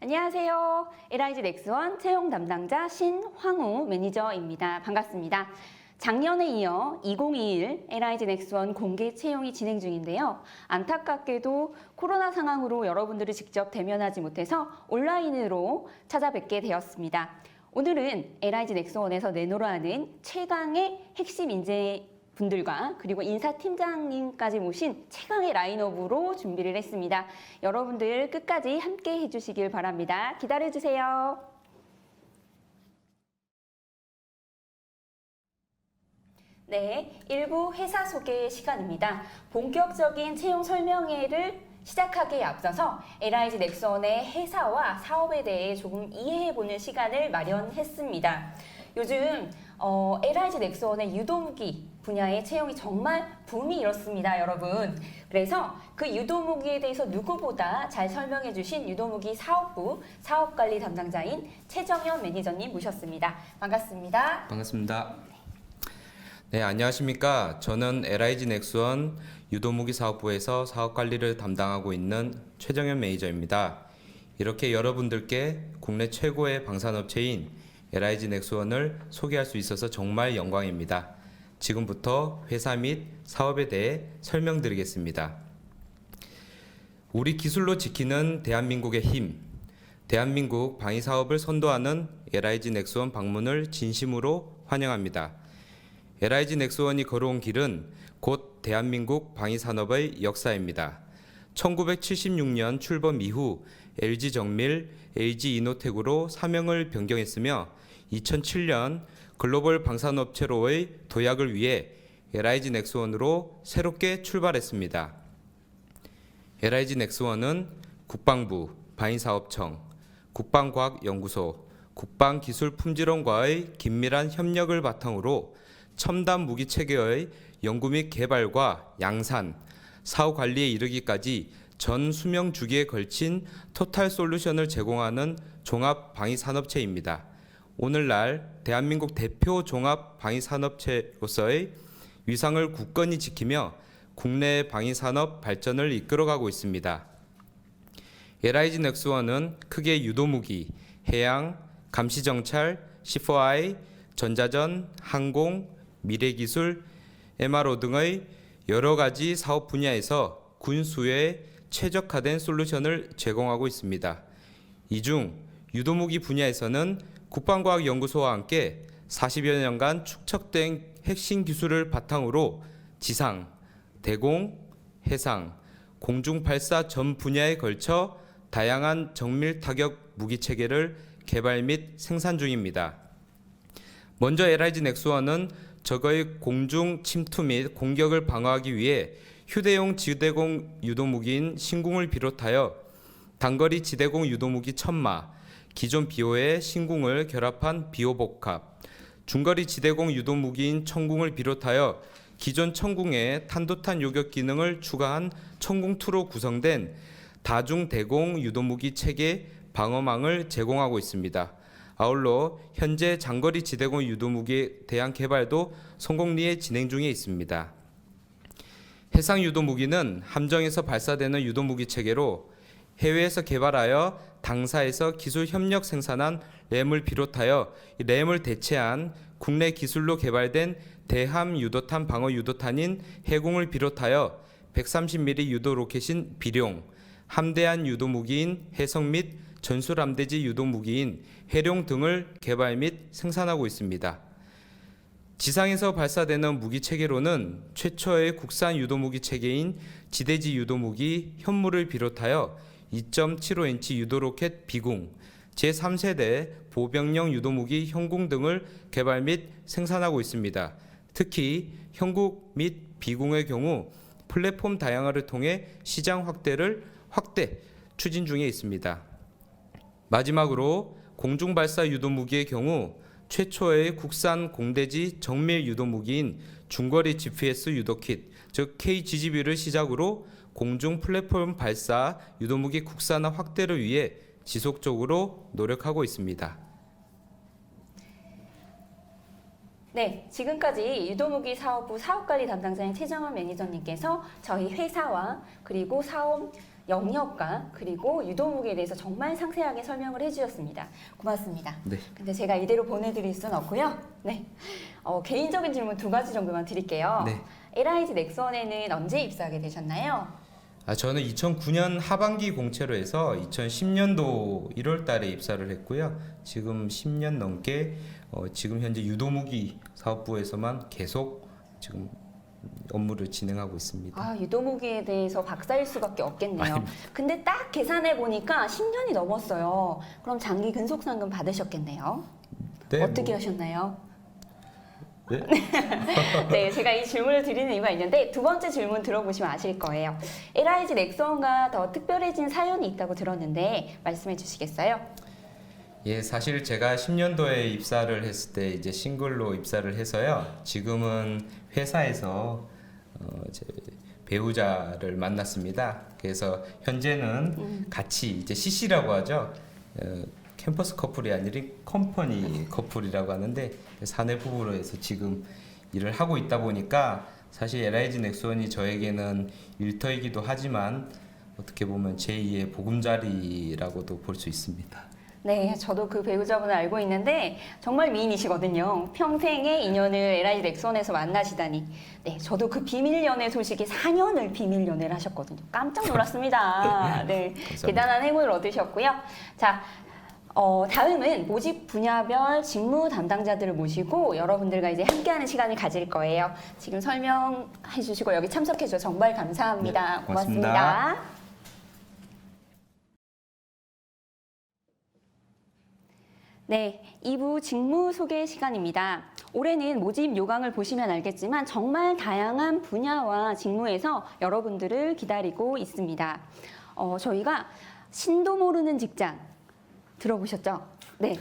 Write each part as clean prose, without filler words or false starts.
안녕하세요. LIG 넥스원 채용 담당자 신황우 매니저입니다. 반갑습니다. 작년에 이어 2021 LIG 넥스원 공개 채용이 진행 중인데요. 안타깝게도 코로나 상황으로 여러분들을 직접 대면하지 못해서 온라인으로 찾아뵙게 되었습니다. 오늘은 LIG 넥스원에서 내놓으려 하는 최강의 핵심 인재 분들과 그리고 인사팀장님까지 모신 최강의 라인업으로 준비를 했습니다. 여러분들 끝까지 함께 해주시길 바랍니다. 기다려주세요. 네, 1부 회사 소개 시간입니다. 본격적인 채용 설명회를 시작하기에 앞서서 LIG 넥스원의 회사와 사업에 대해 조금 이해해보는 시간을 마련했습니다. 요즘 LIG 넥스원의 유도무기 분야의 채용이 정말 붐이 일었습니다, 여러분. 그래서 그 유도무기에 대해서 누구보다 잘 설명해 주신 유도무기 사업부 사업관리 담당자인 최정현 매니저님 모셨습니다. 반갑습니다. 반갑습니다. 네, 안녕하십니까. 저는 LIG 넥스원 유도무기 사업부에서 사업관리를 담당하고 있는 최정현 매니저입니다. 이렇게 여러분들께 국내 최고의 방산업체인 LIG 넥스원을 소개할 수 있어서 정말 영광입니다. 지금부터 회사 및 사업에 대해 설명드리겠습니다. 우리 기술로 지키는 대한민국의 힘, 대한민국 방위사업을 선도하는 LIG 넥스원 방문을 진심으로 환영합니다. LIG 넥스원이 걸어온 길은 곧 대한민국 방위산업의 역사입니다. 1976년 출범 이후 LG정밀, LG이노텍으로 사명을 변경했으며 2007년 글로벌 방산업체로의 도약을 위해 LIG 넥스원으로 새롭게 출발했습니다. LIG 넥스원은 국방부, 방위사업청, 국방과학연구소, 국방기술품질원과의 긴밀한 협력을 바탕으로 첨단 무기 체계의 연구 및 개발과 양산, 사후 관리에 이르기까지 전 수명 주기에 걸친 토탈 솔루션을 제공하는 종합 방위산업체입니다. 오늘날 대한민국 대표 종합 방위산업체로서의 위상을 굳건히 지키며 국내 방위산업 발전을 이끌어가고 있습니다. LIG 넥스원은 크게 유도무기, 해양, 감시정찰, C4I, 전자전, 항공, 미래기술, MRO 등의 여러 가지 사업 분야에서 군수에 최적화된 솔루션을 제공하고 있습니다. 이 중 유도무기 분야에서는 국방과학연구소와 함께 40여 년간 축적된 핵심 기술을 바탕으로 지상, 대공, 해상, 공중 발사 전 분야에 걸쳐 다양한 정밀 타격 무기 체계를 개발 및 생산 중입니다. 먼저 LIG 넥스원은 적의 공중 침투 및 공격을 방어하기 위해 휴대용 지대공 유도무기인 신궁을 비롯하여 단거리 지대공 유도무기 천마, 기존 비호의 신궁을 결합한 비호복합, 중거리 지대공 유도무기인 천궁을 비롯하여 기존 천궁에 탄도탄 요격 기능을 추가한 천궁2로 구성된 다중대공 유도무기 체계 방어망을 제공하고 있습니다. 아울러 현재 장거리 지대공 유도무기에 대한 개발도 성공리에 진행 중에 있습니다. 해상 유도무기는 함정에서 발사되는 유도무기 체계로 해외에서 개발하여 당사에서 기술 협력 생산한 램을 비롯하여 이 램을 대체한 국내 기술로 개발된 대함 유도탄 방어 유도탄인 해공을 비롯하여 130mm 유도 로켓인 비룡, 함대한 유도무기인 해성 및 전술함대지 유도무기인 해룡 등을 개발 및 생산하고 있습니다. 지상에서 발사되는 무기 체계로는 최초의 국산 유도무기 체계인 지대지 유도무기 현무를 비롯하여 2.75인치 유도로켓 비궁, 제3세대 보병용 유도무기 현궁 등을 개발 및 생산하고 있습니다. 특히 현궁 및 비궁의 경우 플랫폼 다양화를 통해 시장 확대 추진 중에 있습니다. 마지막으로 공중발사 유도무기의 경우 최초의 국산 공대지 정밀 유도무기인 중거리 GPS 유도킷, 즉 KGGB를 시작으로 공중 플랫폼 발사 유도무기 국산화 확대를 위해 지속적으로 노력하고 있습니다. 네, 지금까지 유도무기 사업부 사업관리 담당자인 최정원 매니저님께서 저희 회사와 그리고 사업 영역과 그리고 유도무게에 대해서 정말 상세하게 설명을 해주셨습니다. 고맙습니다. 네. 근데 제가 이대로 보내드릴 수는 없고요. 네. 개인적인 질문 2가지 정도만 드릴게요. 네. LIG 넥스원에는 언제 입사하게 되셨나요? 저는 2009년 하반기 공채로 해서 2010년도 1월 달에 입사를 했고요. 지금 10년 넘게 지금 현재 유도무기 사업부에서만 계속 지금 업무를 진행하고 있습니다. 유도무기에 대해서 박사일 수밖에 없겠네요. 아닙니다. 근데 딱 계산해 보니까 10년이 넘었어요. 그럼 장기 근속상금 받으셨겠네요. 네, 어떻게 하셨나요? 네? 네, 제가 이 질문을 드리는 이유가 있는데 2번째 질문 들어보시면 아실 거예요. LIG 넥스원과 더 특별해진 사연이 있다고 들었는데 말씀해 주시겠어요? 예, 사실 제가 10년도에 입사를 했을 때 이제 싱글로 입사를 해서요. 지금은 회사에서 제 배우자를 만났습니다. 그래서 현재는 같이 이제 CC라고 하죠. 캠퍼스 커플이 아니라 컴퍼니 커플이라고 하는데 사내 부부로 해서 지금 일을 하고 있다 보니까 사실 LIG 넥스원이 저에게는 일터이기도 하지만 어떻게 보면 제2의 보금자리라고도 볼 수 있습니다. 네, 저도 그 배우자분을 알고 있는데 정말 미인이시거든요. 평생의 인연을 LIG 넥스원에서 만나시다니. 네, 저도 그 비밀 연애 소식에 4년을 비밀 연애를 하셨거든요. 깜짝 놀랐습니다. 네, 대단한 행운을 얻으셨고요. 자, 다음은 모집 분야별 직무 담당자들을 모시고 여러분들과 이제 함께하는 시간을 가질 거예요. 지금 설명해 주시고 여기 참석해 주셔서 정말 감사합니다. 네, 고맙습니다. 네, 2부 직무 소개 시간입니다. 올해는 모집 요강을 보시면 알겠지만 정말 다양한 분야와 직무에서 여러분들을 기다리고 있습니다. 저희가 신도 모르는 직장 들어보셨죠? 네,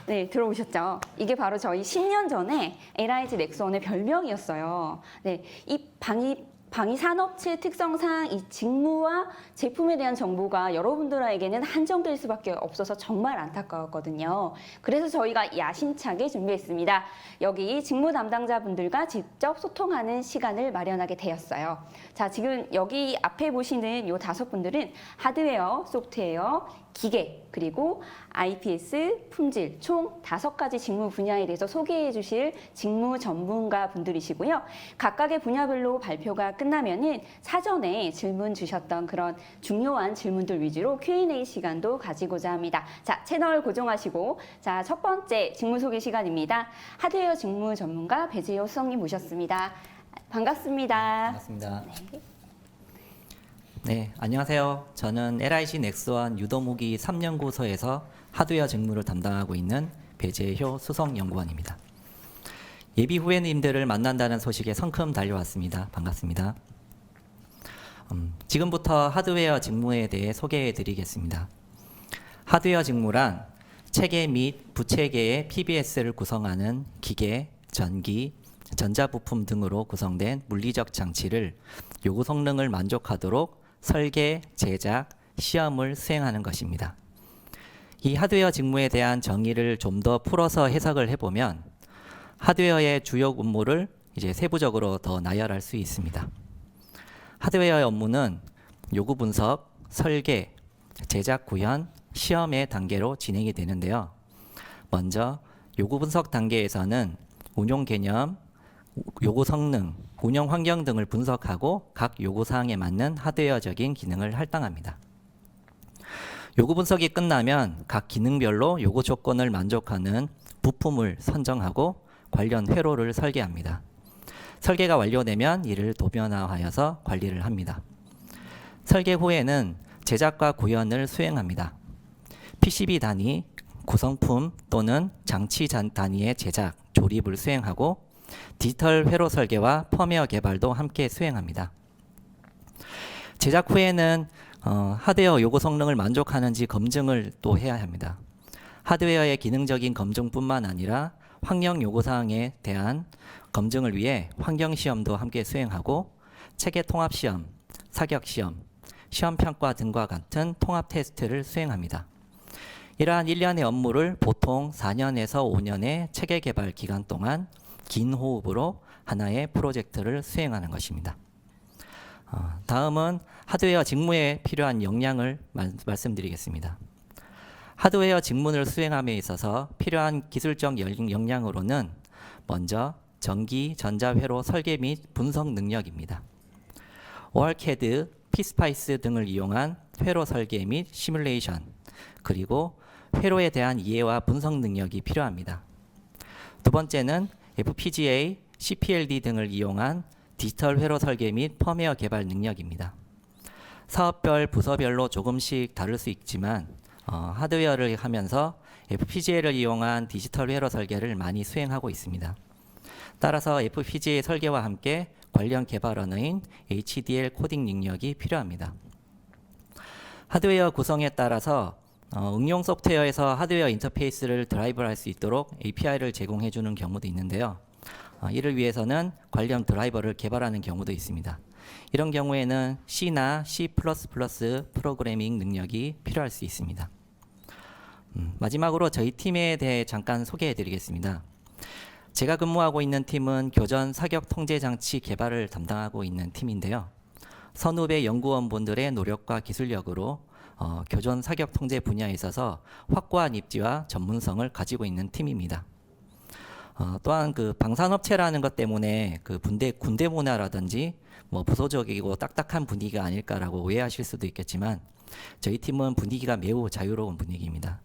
네, 들어보셨죠? 이게 바로 저희 10년 전에 LIG 넥스원의 별명이었어요. 네, 이 방위 산업체 특성상 이 직무와 제품에 대한 정보가 여러분들에게는 한정될 수밖에 없어서 정말 안타까웠거든요. 그래서 저희가 야심차게 준비했습니다. 여기 직무 담당자분들과 직접 소통하는 시간을 마련하게 되었어요. 자, 지금 여기 앞에 보시는 이 5분들은 하드웨어, 소프트웨어, 기계, 그리고 IPS, 품질 총 5가지 직무 분야에 대해서 소개해 주실 직무 전문가 분들이시고요. 각각의 분야별로 발표가 끝나면은 사전에 질문 주셨던 그런 중요한 질문들 위주로 Q&A 시간도 가지고자 합니다. 자, 채널 고정하시고 자, 첫 번째 직무 소개 시간입니다. 하드웨어 직무 전문가 배재호 수석님 모셨습니다. 반갑습니다. 반갑습니다. 네. 네, 안녕하세요. 저는 LIG 넥스원 유도무기 3연구소에서 하드웨어 직무를 담당하고 있는 배재효 수석연구원입니다. 예비 후배님들을 만난다는 소식에 성큼 달려왔습니다. 반갑습니다. 지금부터 하드웨어 직무에 대해 소개해 드리겠습니다. 하드웨어 직무란 체계 및 부체계의 PBS를 구성하는 기계, 전기, 전자부품 등으로 구성된 물리적 장치를 요구 성능을 만족하도록 설계, 제작, 시험을 수행하는 것입니다. 이 하드웨어 직무에 대한 정의를 좀 더 풀어서 해석을 해보면 하드웨어의 주요 업무를 이제 세부적으로 더 나열할 수 있습니다. 하드웨어의 업무는 요구 분석, 설계, 제작 구현, 시험의 단계로 진행이 되는데요. 먼저 요구 분석 단계에서는 운용 개념, 요구 성능, 운영 환경 등을 분석하고 각 요구사항에 맞는 하드웨어적인 기능을 할당합니다. 요구 분석이 끝나면 각 기능별로 요구 조건을 만족하는 부품을 선정하고 관련 회로를 설계합니다. 설계가 완료되면 이를 도면화하여서 관리를 합니다. 설계 후에는 제작과 구현을 수행합니다. PCB 단위, 구성품 또는 장치 단위의 제작, 조립을 수행하고 디지털 회로 설계와 펌웨어 개발도 함께 수행합니다. 제작 후에는 하드웨어 요구 성능을 만족하는지 검증을 또 해야 합니다. 하드웨어의 기능적인 검증뿐만 아니라 환경 요구사항에 대한 검증을 위해 환경시험도 함께 수행하고 체계 통합시험, 사격시험, 시험평가 등과 같은 통합 테스트를 수행합니다. 이러한 1년의 업무를 보통 4년에서 5년의 체계 개발 기간 동안 긴 호흡으로 하나의 프로젝트를 수행하는 것입니다. 다음은 하드웨어 직무에 필요한 역량을 말씀드리겠습니다. 하드웨어 직무를 수행함에 있어서 필요한 기술적 역량으로는 먼저 전기, 전자 회로 설계 및 분석 능력입니다. ORCAD, PSPICE 등을 이용한 회로 설계 및 시뮬레이션, 그리고 회로에 대한 이해와 분석 능력이 필요합니다. 두 번째는 FPGA, CPLD 등을 이용한 디지털 회로 설계 및 펌웨어 개발 능력입니다. 사업별, 부서별로 조금씩 다를 수 있지만 하드웨어를 하면서 FPGA를 이용한 디지털 회로 설계를 많이 수행하고 있습니다. 따라서 FPGA 설계와 함께 관련 개발 언어인 HDL 코딩 능력이 필요합니다. 하드웨어 구성에 따라서 응용 소프트웨어에서 하드웨어 인터페이스를 드라이브할 수 있도록 API를 제공해 주는 경우도 있는데요. 이를 위해서는 관련 드라이버를 개발하는 경우도 있습니다. 이런 경우에는 C나 C++ 프로그래밍 능력이 필요할 수 있습니다. 마지막으로 저희 팀에 대해 잠깐 소개해 드리겠습니다. 제가 근무하고 있는 팀은 교전 사격 통제 장치 개발을 담당하고 있는 팀인데요. 선후배 연구원분들의 노력과 기술력으로 교전 사격 통제 분야에 있어서 확고한 입지와 전문성을 가지고 있는 팀입니다. 또한 그 방산업체라는 것 때문에 그 군대 문화라든지 뭐 부소적이고 딱딱한 분위기가 아닐까라고 오해하실 수도 있겠지만 저희 팀은 분위기가 매우 자유로운 분위기입니다.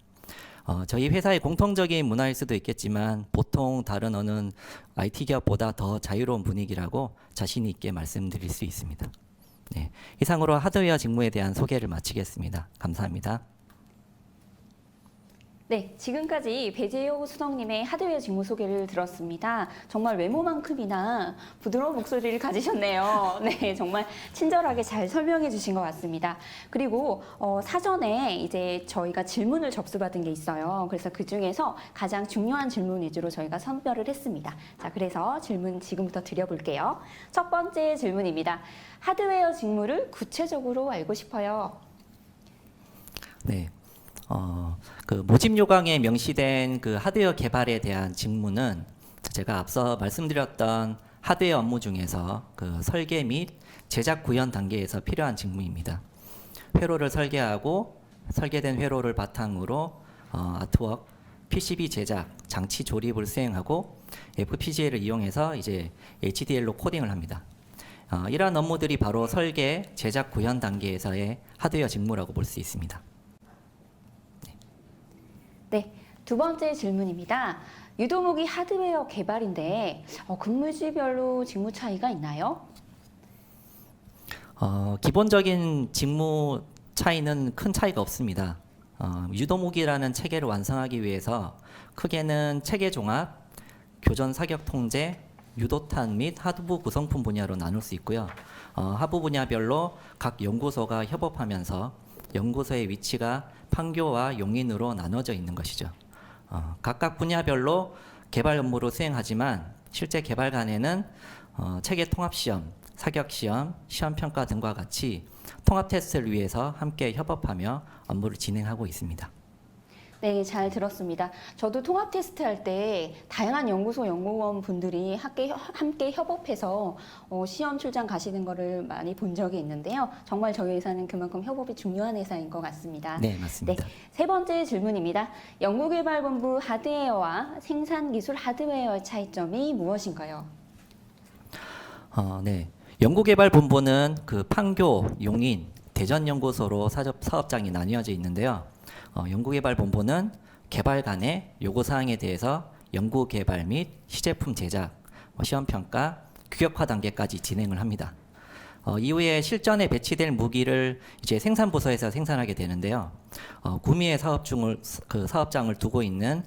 저희 회사의 공통적인 문화일 수도 있겠지만 보통 다른 어느 IT 기업보다 더 자유로운 분위기라고 자신 있게 말씀드릴 수 있습니다. 네, 이상으로 하드웨어 직무에 대한 소개를 마치겠습니다. 감사합니다. 네, 지금까지 배재호 수석님의 하드웨어 직무 소개를 들었습니다. 정말 외모만큼이나 부드러운 목소리를 가지셨네요. 네, 정말 친절하게 잘 설명해 주신 것 같습니다. 그리고 사전에 이제 저희가 질문을 접수받은 게 있어요. 그래서 그 중에서 가장 중요한 질문 위주로 저희가 선별을 했습니다. 자, 그래서 질문 지금부터 드려볼게요. 첫 번째 질문입니다. 하드웨어 직무를 구체적으로 알고 싶어요. 네. 그 모집 요강에 명시된 그 하드웨어 개발에 대한 직무는 제가 앞서 말씀드렸던 하드웨어 업무 중에서 그 설계 및 제작 구현 단계에서 필요한 직무입니다. 회로를 설계하고 설계된 회로를 바탕으로 아트웍, PCB 제작, 장치 조립을 수행하고 FPGA를 이용해서 이제 HDL로 코딩을 합니다. 이러한 업무들이 바로 설계, 제작 구현 단계에서의 하드웨어 직무라고 볼 수 있습니다. 네, 두 번째 질문입니다. 유도무기 하드웨어 개발인데 근무지별로 직무 차이가 있나요? 기본적인 직무 차이는 큰 차이가 없습니다. 유도무기라는 체계를 완성하기 위해서 크게는 체계 종합, 교전 사격 통제, 유도탄 및 하부 구성품 분야로 나눌 수 있고요. 하부 분야별로 각 연구소가 협업하면서 연구소의 위치가 판교와 용인으로 나눠져 있는 것이죠. 각각 분야별로 개발 업무를 수행하지만 실제 개발간에는 체계 통합시험, 사격시험, 시험평가 등과 같이 통합 테스트를 위해서 함께 협업하며 업무를 진행하고 있습니다. 네, 잘 들었습니다. 저도 통합 테스트 할 때 다양한 연구소 연구원 분들이 함께 협업해서 시험 출장 가시는 거를 많이 본 적이 있는데요. 정말 저희 회사는 그만큼 협업이 중요한 회사인 것 같습니다. 네, 맞습니다. 네, 세 번째 질문입니다. 연구개발본부 하드웨어와 생산기술 하드웨어의 차이점이 무엇인가요? 네. 연구개발본부는 그 판교, 용인, 대전 연구소로 사업장이 나뉘어져 있는데요. 연구개발본부는 개발 간의 요구사항에 대해서 연구개발 및 시제품 제작, 시험평가, 규격화 단계까지 진행을 합니다. 이후에 실전에 배치될 무기를 이제 생산부서에서 생산하게 되는데요. 구미의 사업장을 두고 있는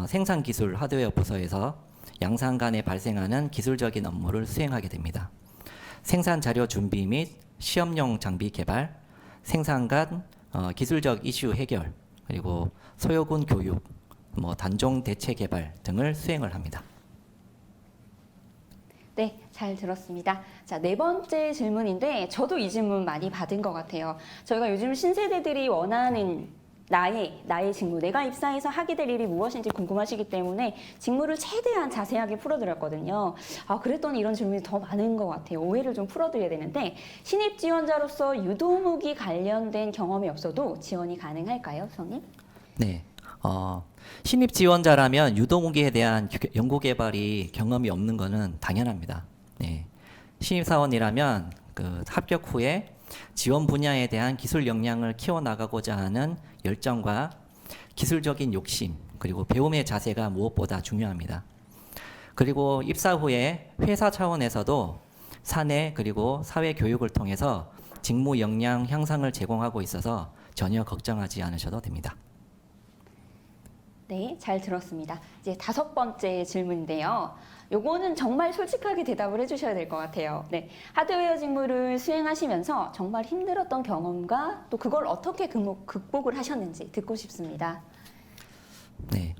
생산기술 하드웨어 부서에서 양산 간에 발생하는 기술적인 업무를 수행하게 됩니다. 생산 자료 준비 및 시험용 장비 개발, 생산 간 기술적 이슈 해결, 그리고 소요군 교육, 단종 대체 개발 등을 수행을 합니다. 네, 잘 들었습니다. 자, 네 번째 질문인데 저도 이 질문 많이 받은 것 같아요. 저희가 요즘 신세대들이 원하는 나의 직무, 내가 입사해서 하게 될 일이 무엇인지 궁금하시기 때문에 직무를 최대한 자세하게 풀어드렸거든요. 그랬더니 이런 질문이 더 많은 것 같아요. 오해를 좀 풀어드려야 되는데 신입 지원자로서 유도무기 관련된 경험이 없어도 지원이 가능할까요, 수석님? 네. 신입 지원자라면 유도무기에 대한 연구 개발이 경험이 없는 것은 당연합니다. 네. 신입 사원이라면 그 합격 후에 지원 분야에 대한 기술 역량을 키워나가고자 하는 열정과 기술적인 욕심, 그리고 배움의 자세가 무엇보다 중요합니다. 그리고 입사 후에 회사 차원에서도 사내 그리고 사회 교육을 통해서 직무 역량 향상을 제공하고 있어서 전혀 걱정하지 않으셔도 됩니다. 네, 잘 들었습니다. 이제 5번째 질문인데요. 요거는 정말 솔직하게 대답을 해주셔야 될 것 같아요. 네, 하드웨어 직무를 수행하시면서 정말 힘들었던 경험과 또 그걸 어떻게 극복을 하셨는지 듣고 싶습니다. 네.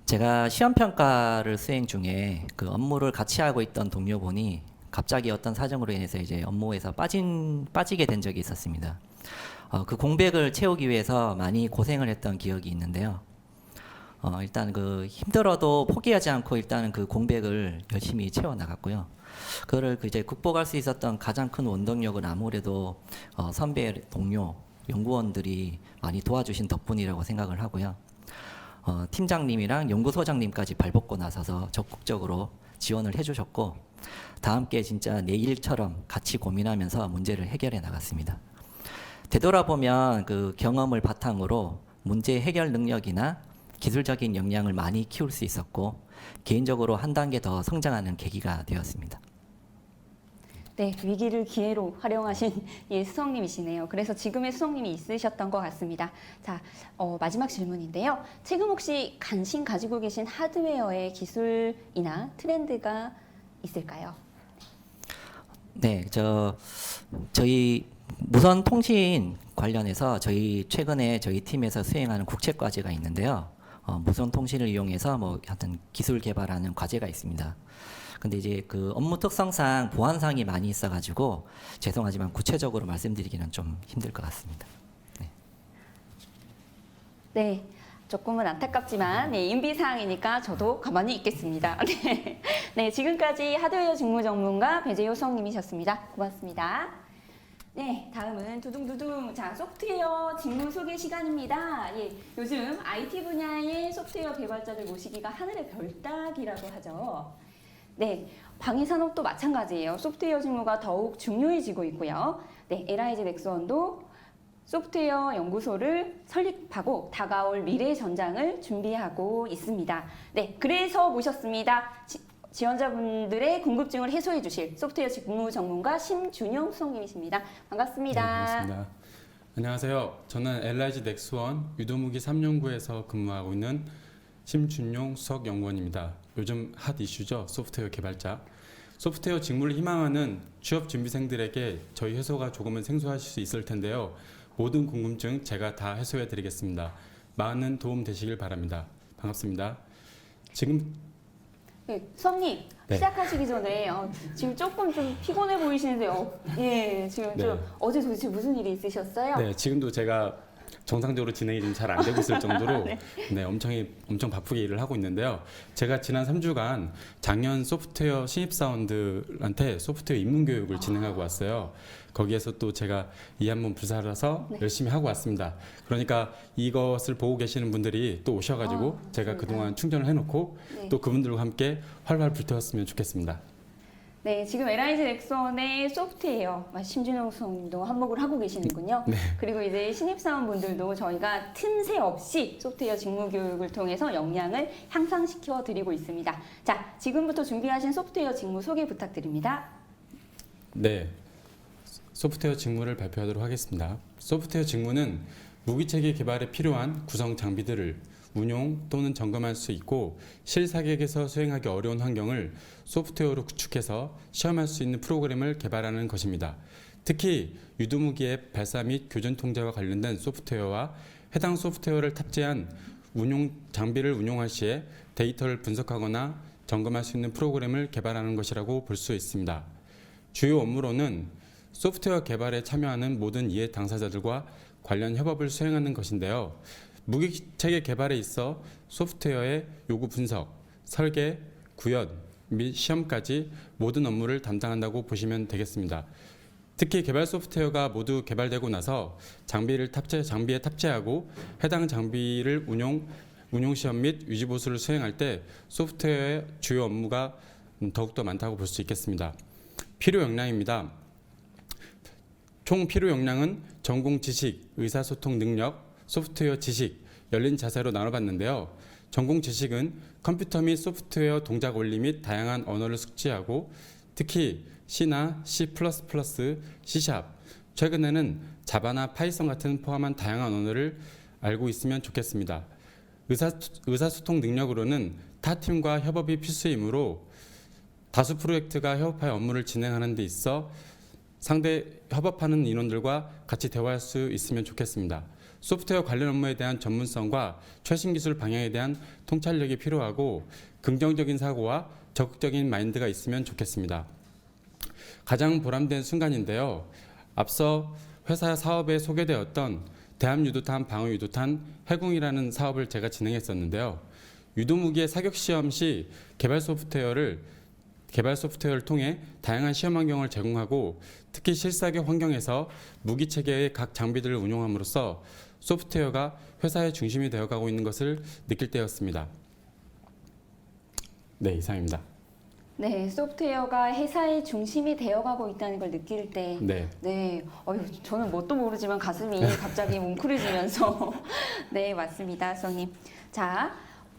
제가 시험 평가를 수행 중에 그 업무를 같이 하고 있던 동료분이 갑자기 어떤 사정으로 인해서 이제 업무에서 빠지게 된 적이 있었습니다. 그 공백을 채우기 위해서 많이 고생을 했던 기억이 있는데요. 일단 그 힘들어도 포기하지 않고 일단은 그 공백을 열심히 채워 나갔고요. 그거를 이제 극복할 수 있었던 가장 큰 원동력은 아무래도 선배, 동료, 연구원들이 많이 도와주신 덕분이라고 생각을 하고요. 팀장님이랑 연구소장님까지 발벗고 나서서 적극적으로 지원을 해주셨고, 다 함께 진짜 내 일처럼 같이 고민하면서 문제를 해결해 나갔습니다. 되돌아보면 그 경험을 바탕으로 문제 해결 능력이나 기술적인 역량을 많이 키울 수 있었고 개인적으로 한 단계 더 성장하는 계기가 되었습니다. 네, 위기를 기회로 활용하신 예, 수석님이시네요. 그래서 지금의 수석님이 있으셨던 것 같습니다. 자, 마지막 질문인데요. 지금 혹시 관심 가지고 계신 하드웨어의 기술이나 트렌드가 있을까요? 네, 저희 무선 통신 관련해서 최근에 저희 팀에서 수행하는 국책 과제가 있는데요. 무선 통신을 이용해서 하여튼 기술 개발하는 과제가 있습니다. 근데 이제 그 업무 특성상 보안사항이 많이 있어가지고 죄송하지만 구체적으로 말씀드리기는 좀 힘들 것 같습니다. 네, 조금은 안타깝지만 네, 인비사항이니까 저도 가만히 있겠습니다. 네, 네, 지금까지 하드웨어 직무 전문가 배재효 수석님이셨습니다. 고맙습니다. 네, 다음은 두둥두둥. 자, 소프트웨어 직무 소개 시간입니다. 예, 요즘 IT 분야의 소프트웨어 개발자들 모시기가 하늘의 별 따기라고 하죠. 네, 방위산업도 마찬가지예요. 소프트웨어 직무가 더욱 중요해지고 있고요. 네, LIG 넥스원도 소프트웨어 연구소를 설립하고 다가올 미래 전장을 준비하고 있습니다. 네, 그래서 모셨습니다. 지원자분들의 궁금증을 해소해 주실 소프트웨어 직무 전문가 심준용 수석님이십니다. 반갑습니다. 네, 반갑습니다. 안녕하세요. 저는 LIG 넥스원 유도무기 3연구에서 근무하고 있는 심준용 수석 연구원입니다. 요즘 핫 이슈죠. 소프트웨어 개발자. 소프트웨어 직무를 희망하는 취업 준비생들에게 저희 회사가 조금은 생소하실 수 있을 텐데요. 모든 궁금증 제가 다 해소해 드리겠습니다. 많은 도움 되시길 바랍니다. 반갑습니다. 지금 네, 수석님 네. 시작하시기 전에 지금 조금 좀 피곤해 보이시는데요. 예, 지금 네. 좀 어제 도대체 무슨 일이 있으셨어요? 네, 지금도 제가 정상적으로 진행이 좀 잘 안 되고 있을 정도로 네, 엄청 바쁘게 일을 하고 있는데요. 제가 지난 3주간 작년 소프트웨어 신입사원들한테 소프트웨어 입문 교육을 진행하고 왔어요. 거기에서 또 제가 이 한번 불사라서 열심히 하고 왔습니다. 그러니까 이것을 보고 계시는 분들이 또 오셔가지고 제가 그동안 충전을 해놓고 네. 또 그분들과 함께 활활 불태웠으면 좋겠습니다. 네, 지금 LIG 넥스원의 소프트웨어 심준용 수석님도 한몫을 하고 계시는군요. 네. 그리고 이제 신입사원분들도 저희가 틈새 없이 소프트웨어 직무 교육을 통해서 역량을 향상시켜 드리고 있습니다. 자, 지금부터 준비하신 소프트웨어 직무 소개 부탁드립니다. 네, 소프트웨어 직무를 발표하도록 하겠습니다. 소프트웨어 직무는 무기체계 개발에 필요한 구성 장비들을 운용 또는 점검할 수 있고 실사격에서 수행하기 어려운 환경을 소프트웨어로 구축해서 시험할 수 있는 프로그램을 개발하는 것입니다. 특히 유도무기의 발사 및 교전 통제와 관련된 소프트웨어와 해당 소프트웨어를 탑재한 장비를 운용할 시에 데이터를 분석하거나 점검할 수 있는 프로그램을 개발하는 것이라고 볼 수 있습니다. 주요 업무로는 소프트웨어 개발에 참여하는 모든 이해 당사자들과 관련 협업을 수행하는 것인데요. 무기체계 개발에 있어 소프트웨어의 요구 분석, 설계, 구현 및 시험까지 모든 업무를 담당한다고 보시면 되겠습니다. 특히 개발 소프트웨어가 모두 개발되고 나서 장비에 탑재하고 해당 장비를 운용 시험 및 유지 보수를 수행할 때 소프트웨어의 주요 업무가 더욱더 많다고 볼 수 있겠습니다. 필요 역량입니다. 총 필요 역량은 전공 지식, 의사소통 능력, 소프트웨어 지식, 열린 자세로 나눠봤는데요. 전공 지식은 컴퓨터 및 소프트웨어 동작 원리 및 다양한 언어를 숙지하고 특히 C나 C++, C#, 최근에는 자바나 파이썬 같은 포함한 다양한 언어를 알고 있으면 좋겠습니다. 의사소통 능력으로는 타 팀과 협업이 필수이므로 다수 프로젝트가 협업하여 업무를 진행하는 데 있어 상대 협업하는 인원들과 같이 대화할 수 있으면 좋겠습니다. 소프트웨어 관련 업무에 대한 전문성과 최신 기술 방향에 대한 통찰력이 필요하고 긍정적인 사고와 적극적인 마인드가 있으면 좋겠습니다. 가장 보람된 순간인데요. 앞서 회사 사업에 소개되었던 대함유도탄 방어유도탄 해궁이라는 사업을 제가 진행했었는데요. 유도무기의 사격시험 시 개발 소프트웨어를 통해 다양한 시험 환경을 제공하고 특히 실사격 환경에서 무기 체계의 각 장비들을 운용함으로써 소프트웨어가 회사의 중심이 되어가고 있는 것을 느낄 때였습니다. 네, 이상입니다. 네, 소프트웨어가 회사의 중심이 되어가고 있다는 걸 느낄 때, 네, 저는 뭣도 모르지만 가슴이 갑자기 뭉클해지면서, 네, 맞습니다, 수석님. 자,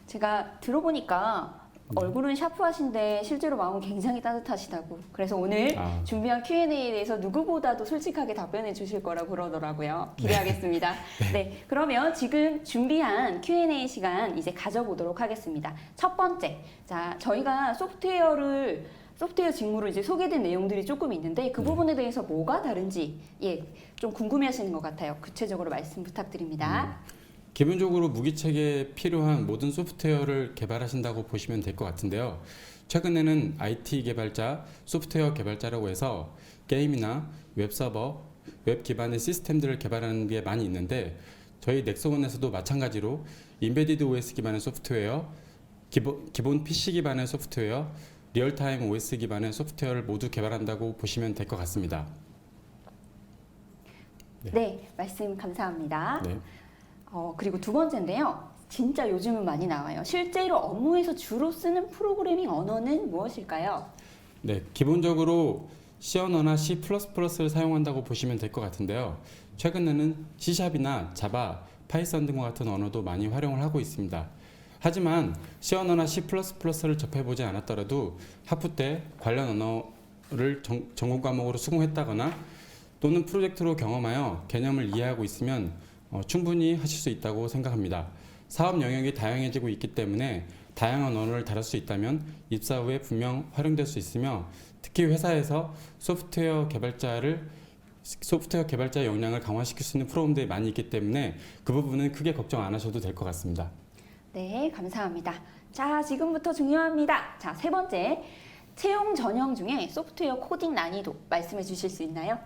제가 들어보니까 얼굴은 샤프하신데 실제로 마음은 굉장히 따뜻하시다고. 그래서 오늘 준비한 Q&A에 대해서 누구보다도 솔직하게 답변해 주실 거라고 그러더라고요. 기대하겠습니다. 네, 그러면 지금 준비한 Q&A 시간 이제 가져보도록 하겠습니다. 첫 번째, 자, 저희가 소프트웨어 직무로 이제 소개된 내용들이 조금 있는데 그 부분에 대해서 뭐가 다른지 좀 궁금해하시는 것 같아요. 구체적으로 말씀 부탁드립니다. 기본적으로 무기체계에 필요한 모든 소프트웨어를 개발하신다고 보시면 될 것 같은데요. 최근에는 IT 개발자, 소프트웨어 개발자라고 해서 게임이나 웹서버, 웹 기반의 시스템들을 개발하는 게 많이 있는데 저희 넥서원에서도 마찬가지로 인베디드 OS 기반의 소프트웨어, 기본 PC 기반의 소프트웨어, 리얼타임 OS 기반의 소프트웨어를 모두 개발한다고 보시면 될 것 같습니다. 네, 말씀 감사합니다. 네. 그리고 두 번째인데요. 진짜 요즘은 많이 나와요. 실제로 업무에서 주로 쓰는 프로그래밍 언어는 무엇일까요? 네, 기본적으로 C 언어나 C++를 사용한다고 보시면 될 것 같은데요. 최근에는 C샵이나 자바, 파이썬 등과 같은 언어도 많이 활용을 하고 있습니다. 하지만 C 언어나 C++를 접해보지 않았더라도 학부 때 관련 언어를 전공 과목으로 수강했다거나 또는 프로젝트로 경험하여 개념을 이해하고 있으면 충분히 하실 수 있다고 생각합니다. 사업 영역이 다양해지고 있기 때문에 다양한 언어를 다룰 수 있다면 입사 후에 분명 활용될 수 있으며 특히 회사에서 소프트웨어 개발자의 역량을 강화시킬 수 있는 프로그램들이 많이 있기 때문에 그 부분은 크게 걱정 안 하셔도 될 것 같습니다. 네, 감사합니다. 자, 지금부터 중요합니다. 자, 세 번째, 채용 전형 중에 소프트웨어 코딩 난이도 말씀해 주실 수 있나요?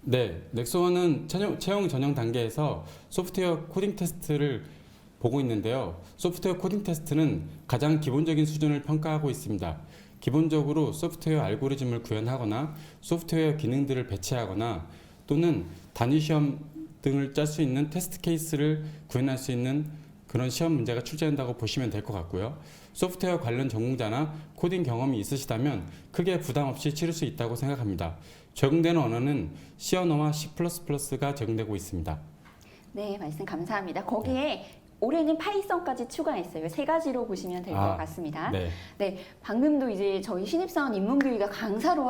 네, 넥스원은 채용 전형 단계에서 소프트웨어 코딩 테스트를 보고 있는데요. 소프트웨어 코딩 테스트는 가장 기본적인 수준을 평가하고 있습니다. 기본적으로 소프트웨어 알고리즘을 구현하거나 소프트웨어 기능들을 배치하거나 또는 단위 시험 등을 짤 수 있는 테스트 케이스를 구현할 수 있는 그런 시험 문제가 출제된다고 보시면 될 것 같고요. 소프트웨어 관련 전공자나 코딩 경험이 있으시다면 크게 부담 없이 치를 수 있다고 생각합니다. 적용되는 언어는 C 언어와 C++가 적용되고 있습니다. 네, 말씀 감사합니다. 거기에 올해는 파이썬까지 추가했어요. 세 가지로 보시면 될 것 같습니다. 네, 방금도 이제 저희 신입사원 입문교육가 강사로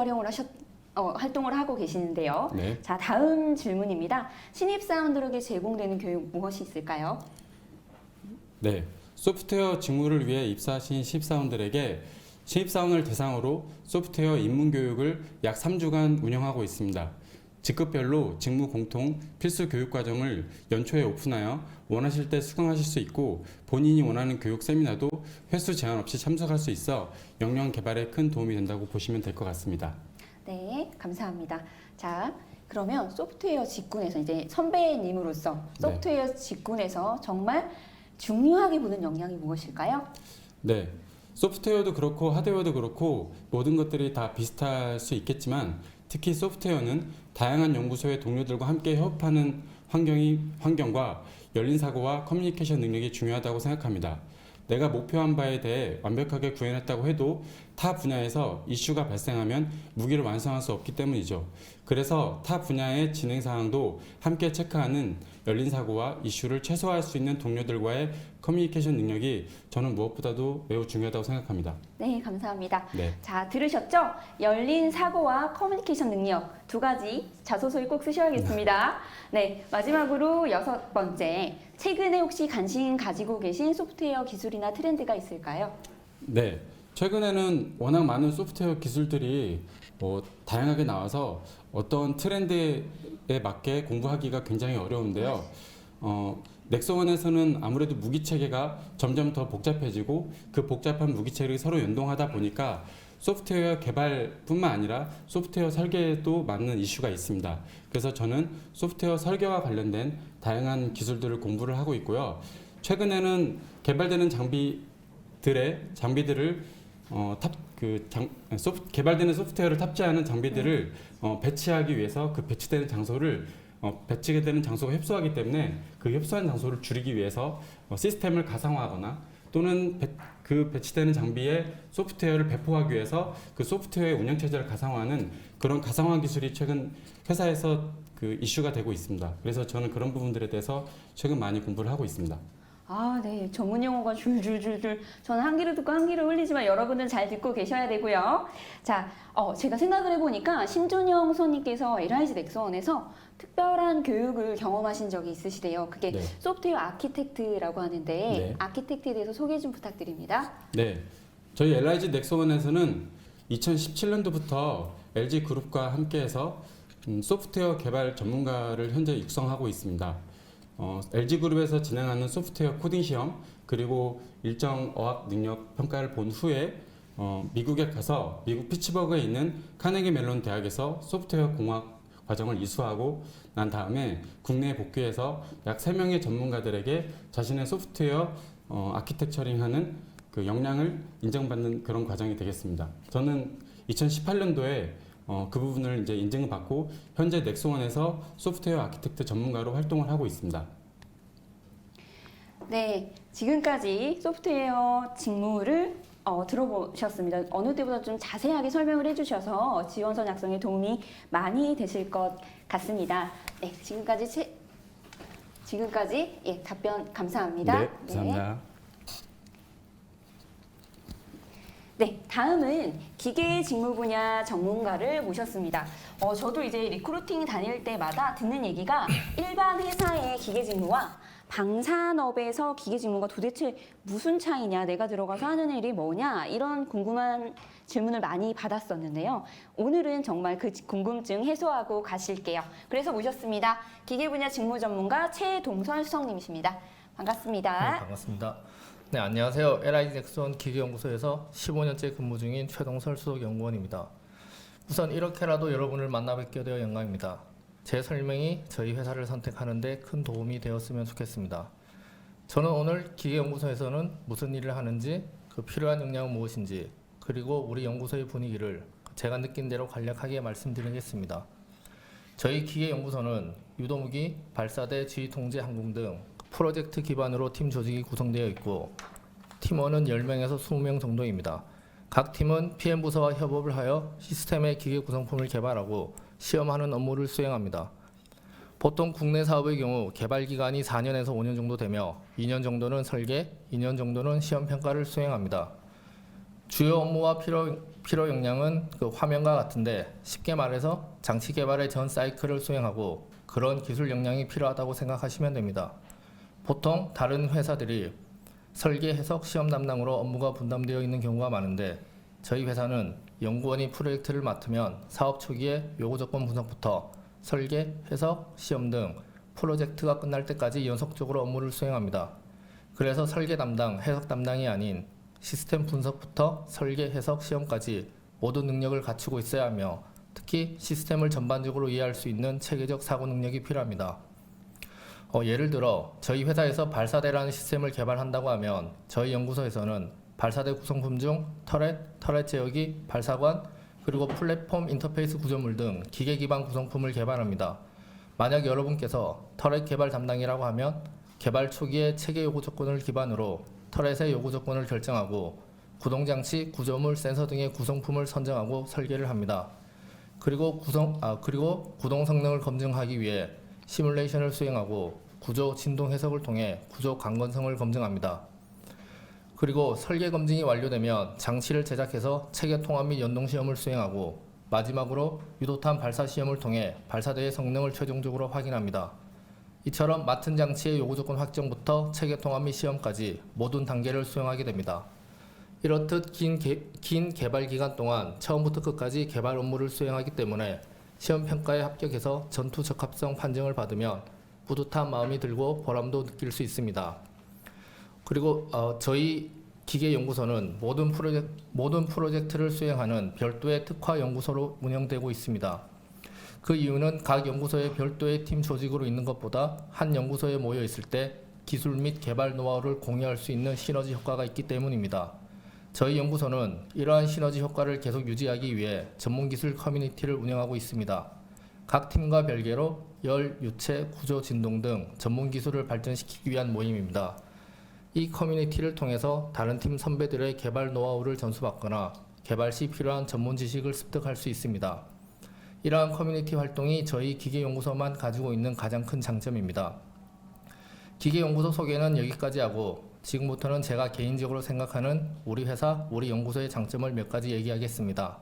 활동을 하고 계시는데요. 네. 자, 다음 질문입니다. 신입사원들에게 제공되는 교육 무엇이 있을까요? 네, 소프트웨어 직무를 위해 입사하신 신입사원들에게 신입사원을 대상으로 소프트웨어 입문교육을 약 3주간 운영하고 있습니다. 직급별로 직무 공통 필수 교육 과정을 연초에 오픈하여 원하실 때 수강하실 수 있고 본인이 원하는 교육 세미나도 횟수 제한 없이 참석할 수 있어 역량 개발에 큰 도움이 된다고 보시면 될 것 같습니다. 네, 감사합니다. 자, 그러면 소프트웨어 직군에서 이제 선배님으로서 네. 소프트웨어 직군에서 정말 중요하게 보는 역량이 무엇일까요? 네. 소프트웨어도 그렇고 하드웨어도 그렇고 모든 것들이 다 비슷할 수 있겠지만 특히 소프트웨어는 다양한 연구소의 동료들과 함께 협업하는 환경과 열린 사고와 커뮤니케이션 능력이 중요하다고 생각합니다. 내가 목표한 바에 대해 완벽하게 구현했다고 해도 타 분야에서 이슈가 발생하면 무기를 완성할 수 없기 때문이죠. 그래서 타 분야의 진행 사항도 함께 체크하는 열린 사고와 이슈를 최소화할 수 있는 동료들과의 커뮤니케이션 능력이 저는 무엇보다도 매우 중요하다고 생각합니다. 네, 감사합니다. 네. 자, 들으셨죠? 열린 사고와 커뮤니케이션 능력 두 가지 자소서에 꼭 쓰셔야겠습니다. 네, 마지막으로 6번째. 최근에 혹시 관심 가지고 계신 소프트웨어 기술이나 트렌드가 있을까요? 네. 최근에는 워낙 많은 소프트웨어 기술들이 다양하게 나와서 어떤 트렌드에 맞게 공부하기가 굉장히 어려운데요. 넥서원에서는 아무래도 무기 체계가 점점 더 복잡해지고 그 복잡한 무기 체계를 서로 연동하다 보니까 소프트웨어 개발뿐만 아니라 소프트웨어 설계에도 맞는 이슈가 있습니다. 그래서 저는 소프트웨어 설계와 관련된 다양한 기술들을 공부를 하고 있고요. 최근에는 개발되는 장비들을 개발되는 소프트웨어를 탑재하는 장비들을 배치하기 위해서 그 배치되는 장소가 협소하기 때문에 그 협소한 장소를 줄이기 위해서 시스템을 가상화하거나 또는 그 배치되는 장비에 소프트웨어를 배포하기 위해서 그 소프트웨어의 운영체제를 가상화하는 그런 가상화 기술이 최근 회사에서 그 이슈가 되고 있습니다. 그래서 저는 그런 부분들에 대해서 최근 많이 공부를 하고 있습니다. 아, 네. 전문 용어가 줄줄줄줄. 저는 한 귀로 듣고 한 귀로 흘리지만 여러분은 잘 듣고 계셔야 되고요. 자, 제가 생각을 해보니까 심준영 선님께서 LIG 넥서원에서 특별한 교육을 경험하신 적이 있으시대요. 그게 네. 소프트웨어 아키텍트라고 하는데 네. 아키텍트에 대해서 소개 좀 부탁드립니다. 네, 저희 LIG 넥서원에서는 2017년도부터 LG 그룹과 함께해서 소프트웨어 개발 전문가를 현재 육성하고 있습니다. LG 그룹에서 진행하는 소프트웨어 코딩 시험 그리고 일정 어학 능력 평가를 본 후에 미국에 가서 미국 피츠버그에 있는 카네기 멜론 대학에서 소프트웨어 공학 과정을 이수하고 난 다음에 국내에 복귀해서 약 3명의 전문가들에게 자신의 소프트웨어 아키텍처링하는 그 역량을 인정받는 그런 과정이 되겠습니다. 저는 2018년도에 그 부분을 이제 인증을 받고 현재 넥스원에서 소프트웨어 아키텍트 전문가로 활동을 하고 있습니다. 네, 지금까지 소프트웨어 직무를 들어보셨습니다. 어느 때보다 좀 자세하게 설명을 해주셔서 지원서 작성에 도움이 많이 되실 것 같습니다. 네, 지금까지 답변 감사합니다. 네, 감사합니다. 네, 다음은 기계 직무 분야 전문가를 모셨습니다. 저도 이제 리크루팅 다닐 때마다 듣는 얘기가 일반 회사의 기계 직무와 방산업에서 기계 직무가 도대체 무슨 차이냐, 내가 들어가서 하는 일이 뭐냐, 이런 궁금한 질문을 많이 받았었는데요. 오늘은 정말 그 궁금증 해소하고 가실게요. 그래서 모셨습니다. 기계 분야 직무 전문가 최동선 수석님이십니다. 반갑습니다. 네, 반갑습니다. 네, 안녕하세요. LIG 넥스원 기계연구소에서 15년째 근무 중인 최동설 수석연구원입니다. 우선 이렇게라도 여러분을 만나 뵙게 되어 영광입니다. 제 설명이 저희 회사를 선택하는 데 큰 도움이 되었으면 좋겠습니다. 저는 오늘 기계연구소에서는 무슨 일을 하는지, 그 필요한 역량은 무엇인지, 그리고 우리 연구소의 분위기를 제가 느낀 대로 간략하게 말씀드리겠습니다. 저희 기계연구소는 유도무기, 발사대, 지휘통제, 항공 등 프로젝트 기반으로 팀 조직이 구성되어 있고 팀원은 10명에서 20명 정도입니다. 각 팀은 PM부서와 협업을 하여 시스템의 기계 구성품을 개발하고 시험하는 업무를 수행합니다. 보통 국내 사업의 경우 개발 기간이 4년에서 5년 정도 되며 2년 정도는 설계, 2년 정도는 시험 평가를 수행합니다. 주요 업무와 필요 역량은 그 화면과 같은데 쉽게 말해서 장치 개발의 전 사이클을 수행하고 그런 기술 역량이 필요하다고 생각하시면 됩니다. 보통 다른 회사들이 설계, 해석, 시험 담당으로 업무가 분담되어 있는 경우가 많은데 저희 회사는 연구원이 프로젝트를 맡으면 사업 초기에 요구 조건 분석부터 설계, 해석, 시험 등 프로젝트가 끝날 때까지 연속적으로 업무를 수행합니다. 그래서 설계 담당, 해석 담당이 아닌 시스템 분석부터 설계, 해석, 시험까지 모든 능력을 갖추고 있어야 하며 특히 시스템을 전반적으로 이해할 수 있는 체계적 사고 능력이 필요합니다. 예를 들어 저희 회사에서 발사대라는 시스템을 개발한다고 하면 저희 연구소에서는 발사대 구성품 중 터렛 제어기, 발사관, 그리고 플랫폼 인터페이스 구조물 등 기계 기반 구성품을 개발합니다. 만약 여러분께서 터렛 개발 담당이라고 하면 개발 초기에 체계 요구 조건을 기반으로 터렛의 요구 조건을 결정하고 구동장치, 구조물, 센서 등의 구성품을 선정하고 설계를 합니다. 그리고 구동 성능을 검증하기 위해 시뮬레이션을 수행하고 구조 진동 해석을 통해 구조 강건성을 검증합니다. 그리고 설계 검증이 완료되면 장치를 제작해서 체계 통합 및 연동 시험을 수행하고 마지막으로 유도탄 발사 시험을 통해 발사대의 성능을 최종적으로 확인합니다. 이처럼 맡은 장치의 요구 조건 확정부터 체계 통합 및 시험까지 모든 단계를 수행하게 됩니다. 이렇듯 긴 개발 기간 동안 처음부터 끝까지 개발 업무를 수행하기 때문에 시험 평가에 합격해서 전투 적합성 판정을 받으면 뿌듯한 마음이 들고 보람도 느낄 수 있습니다. 그리고 저희 기계연구소는 모든 프로젝트를 수행하는 별도의 특화 연구소로 운영되고 있습니다. 그 이유는 각 연구소에 별도의 팀 조직으로 있는 것보다 한 연구소에 모여 있을 때 기술 및 개발 노하우를 공유할 수 있는 시너지 효과가 있기 때문입니다. 저희 연구소는 이러한 시너지 효과를 계속 유지하기 위해 전문기술 커뮤니티를 운영하고 있습니다. 각 팀과 별개로 열, 유체, 구조, 진동 등 전문기술을 발전시키기 위한 모임입니다. 이 커뮤니티를 통해서 다른 팀 선배들의 개발 노하우를 전수받거나 개발 시 필요한 전문 지식을 습득할 수 있습니다. 이러한 커뮤니티 활동이 저희 기계연구소만 가지고 있는 가장 큰 장점입니다. 기계연구소 소개는 여기까지 하고 지금부터는 제가 개인적으로 생각하는 우리 회사, 우리 연구소의 장점을 몇 가지 얘기하겠습니다.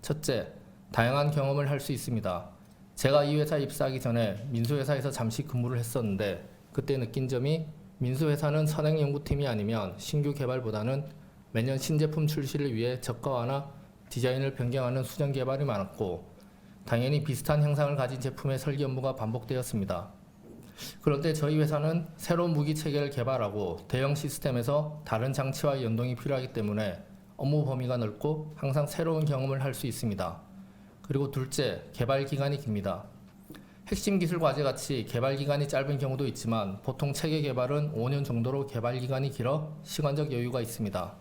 첫째, 다양한 경험을 할 수 있습니다. 제가 이 회사 입사하기 전에 민수회사에서 잠시 근무를 했었는데 그때 느낀 점이 민수회사는 선행연구팀이 아니면 신규 개발보다는 매년 신제품 출시를 위해 저가화나 디자인을 변경하는 수정 개발이 많았고 당연히 비슷한 형상을 가진 제품의 설계 업무가 반복되었습니다. 그런데 저희 회사는 새로운 무기 체계를 개발하고 대형 시스템에서 다른 장치와 연동이 필요하기 때문에 업무 범위가 넓고 항상 새로운 경험을 할 수 있습니다. 그리고 둘째, 개발 기간이 깁니다. 핵심 기술 과제 같이 개발 기간이 짧은 경우도 있지만 보통 체계 개발은 5년 정도로 개발 기간이 길어 시간적 여유가 있습니다.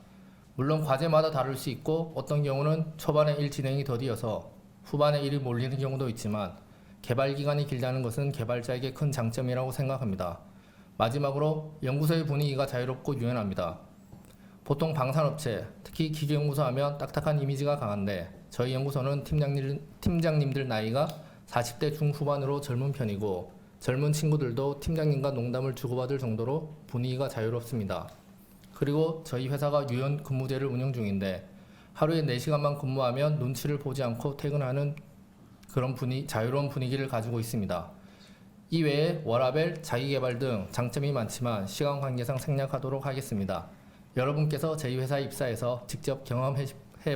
물론 과제마다 다를 수 있고 어떤 경우는 초반에 일 진행이 더디어서 후반에 일이 몰리는 경우도 있지만 개발 기간이 길다는 것은 개발자에게 큰 장점이라고 생각합니다. 마지막으로 연구소의 분위기가 자유롭고 유연합니다. 보통 방산업체, 특히 기계연구소 하면 딱딱한 이미지가 강한데 저희 연구소는 팀장님들 나이가 40대 중후반으로 젊은 편이고 젊은 친구들도 팀장님과 농담을 주고받을 정도로 분위기가 자유롭습니다. 그리고 저희 회사가 유연 근무제를 운영 중인데 하루에 4시간만 근무하면 눈치를 보지 않고 퇴근하는 그런 자유로운 분위기를 가지고 있습니다. 이외에 워라벨, 자기개발 등 장점이 많지만 시간 관계상 생략하도록 하겠습니다. 여러분께서 저희 회사에 입사해서 직접 경험해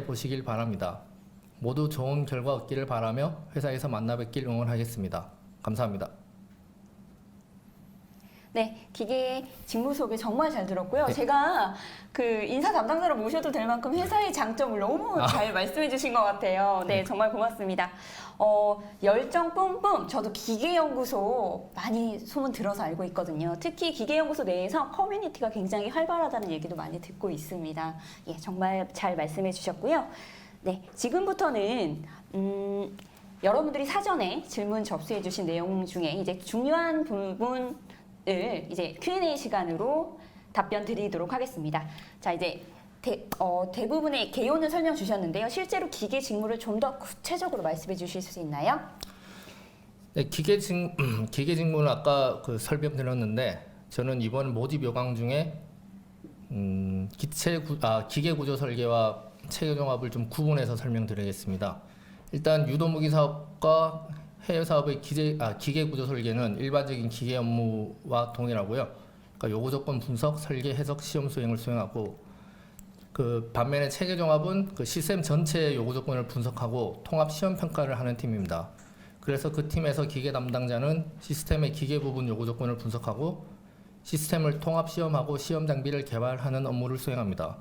보시길 바랍니다. 모두 좋은 결과 얻기를 바라며 회사에서 만나 뵙길 응원하겠습니다. 감사합니다. 네, 기계 직무 소개 정말 잘 들었고요. 제가 그 인사 담당자로 모셔도 될 만큼 회사의 장점을 너무 잘 말씀해 주신 것 같아요. 네, 정말 고맙습니다. 열정 뿜뿜. 저도 기계연구소 많이 소문 들어서 알고 있거든요. 특히 기계연구소 내에서 커뮤니티가 굉장히 활발하다는 얘기도 많이 듣고 있습니다. 예, 정말 잘 말씀해 주셨고요. 네, 지금부터는 여러분들이 사전에 질문 접수해 주신 내용 중에 이제 중요한 부분을 이제 Q&A 시간으로 답변 드리도록 하겠습니다. 자, 이제 대부분의 개요는 설명 주셨는데요. 실제로 기계 직무를 좀 더 구체적으로 말씀해 주실 수 있나요? 네, 기계 직무는 아까 설명드렸는데 저는 이번 모집 요강 중에 기계 구조 설계와 체계 종합을 좀 구분해서 설명드리겠습니다. 일단 유도무기 사업과 해외 사업의 기계 구조 설계는 일반적인 기계 업무와 동일하고요. 그러니까 요구 조건 분석, 설계, 해석, 시험 수행을 수행하고 반면에 체계 종합은 시스템 전체의 요구 조건을 분석하고 통합 시험 평가를 하는 팀입니다. 그래서 그 팀에서 기계 담당자는 시스템의 기계 부분 요구 조건을 분석하고 시스템을 통합 시험하고 시험 장비를 개발하는 업무를 수행합니다.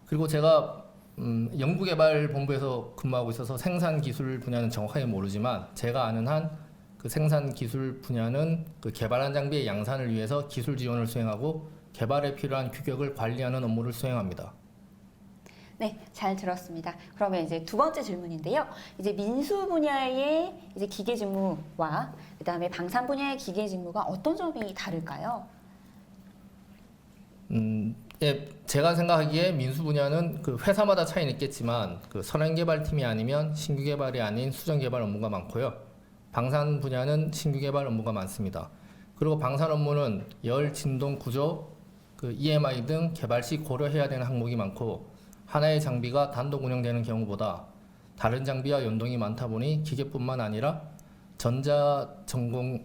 그리고 제가 연구개발본부에서 근무하고 있어서 생산 기술 분야는 정확하게 모르지만 제가 아는 한 그 생산 기술 분야는 그 개발한 장비의 양산을 위해서 기술 지원을 수행하고 개발에 필요한 규격을 관리하는 업무를 수행합니다. 네, 잘 들었습니다. 그러면 이제 두 번째 질문인데요. 이제 민수 분야의 이제 기계 직무와 그다음에 방산 분야의 기계 직무가 어떤 점이 다를까요? 예, 제가 생각하기에 민수 분야는 그 회사마다 차이는 있겠지만 그 선행 개발팀이 아니면 신규 개발이 아닌 수정 개발 업무가 많고요. 방산 분야는 신규 개발 업무가 많습니다. 그리고 방산 업무는 열, 진동, 구조, 그 EMI 등 개발 시 고려해야 되는 항목이 많고 하나의 장비가 단독 운영되는 경우보다 다른 장비와 연동이 많다 보니 기계뿐만 아니라 전자공학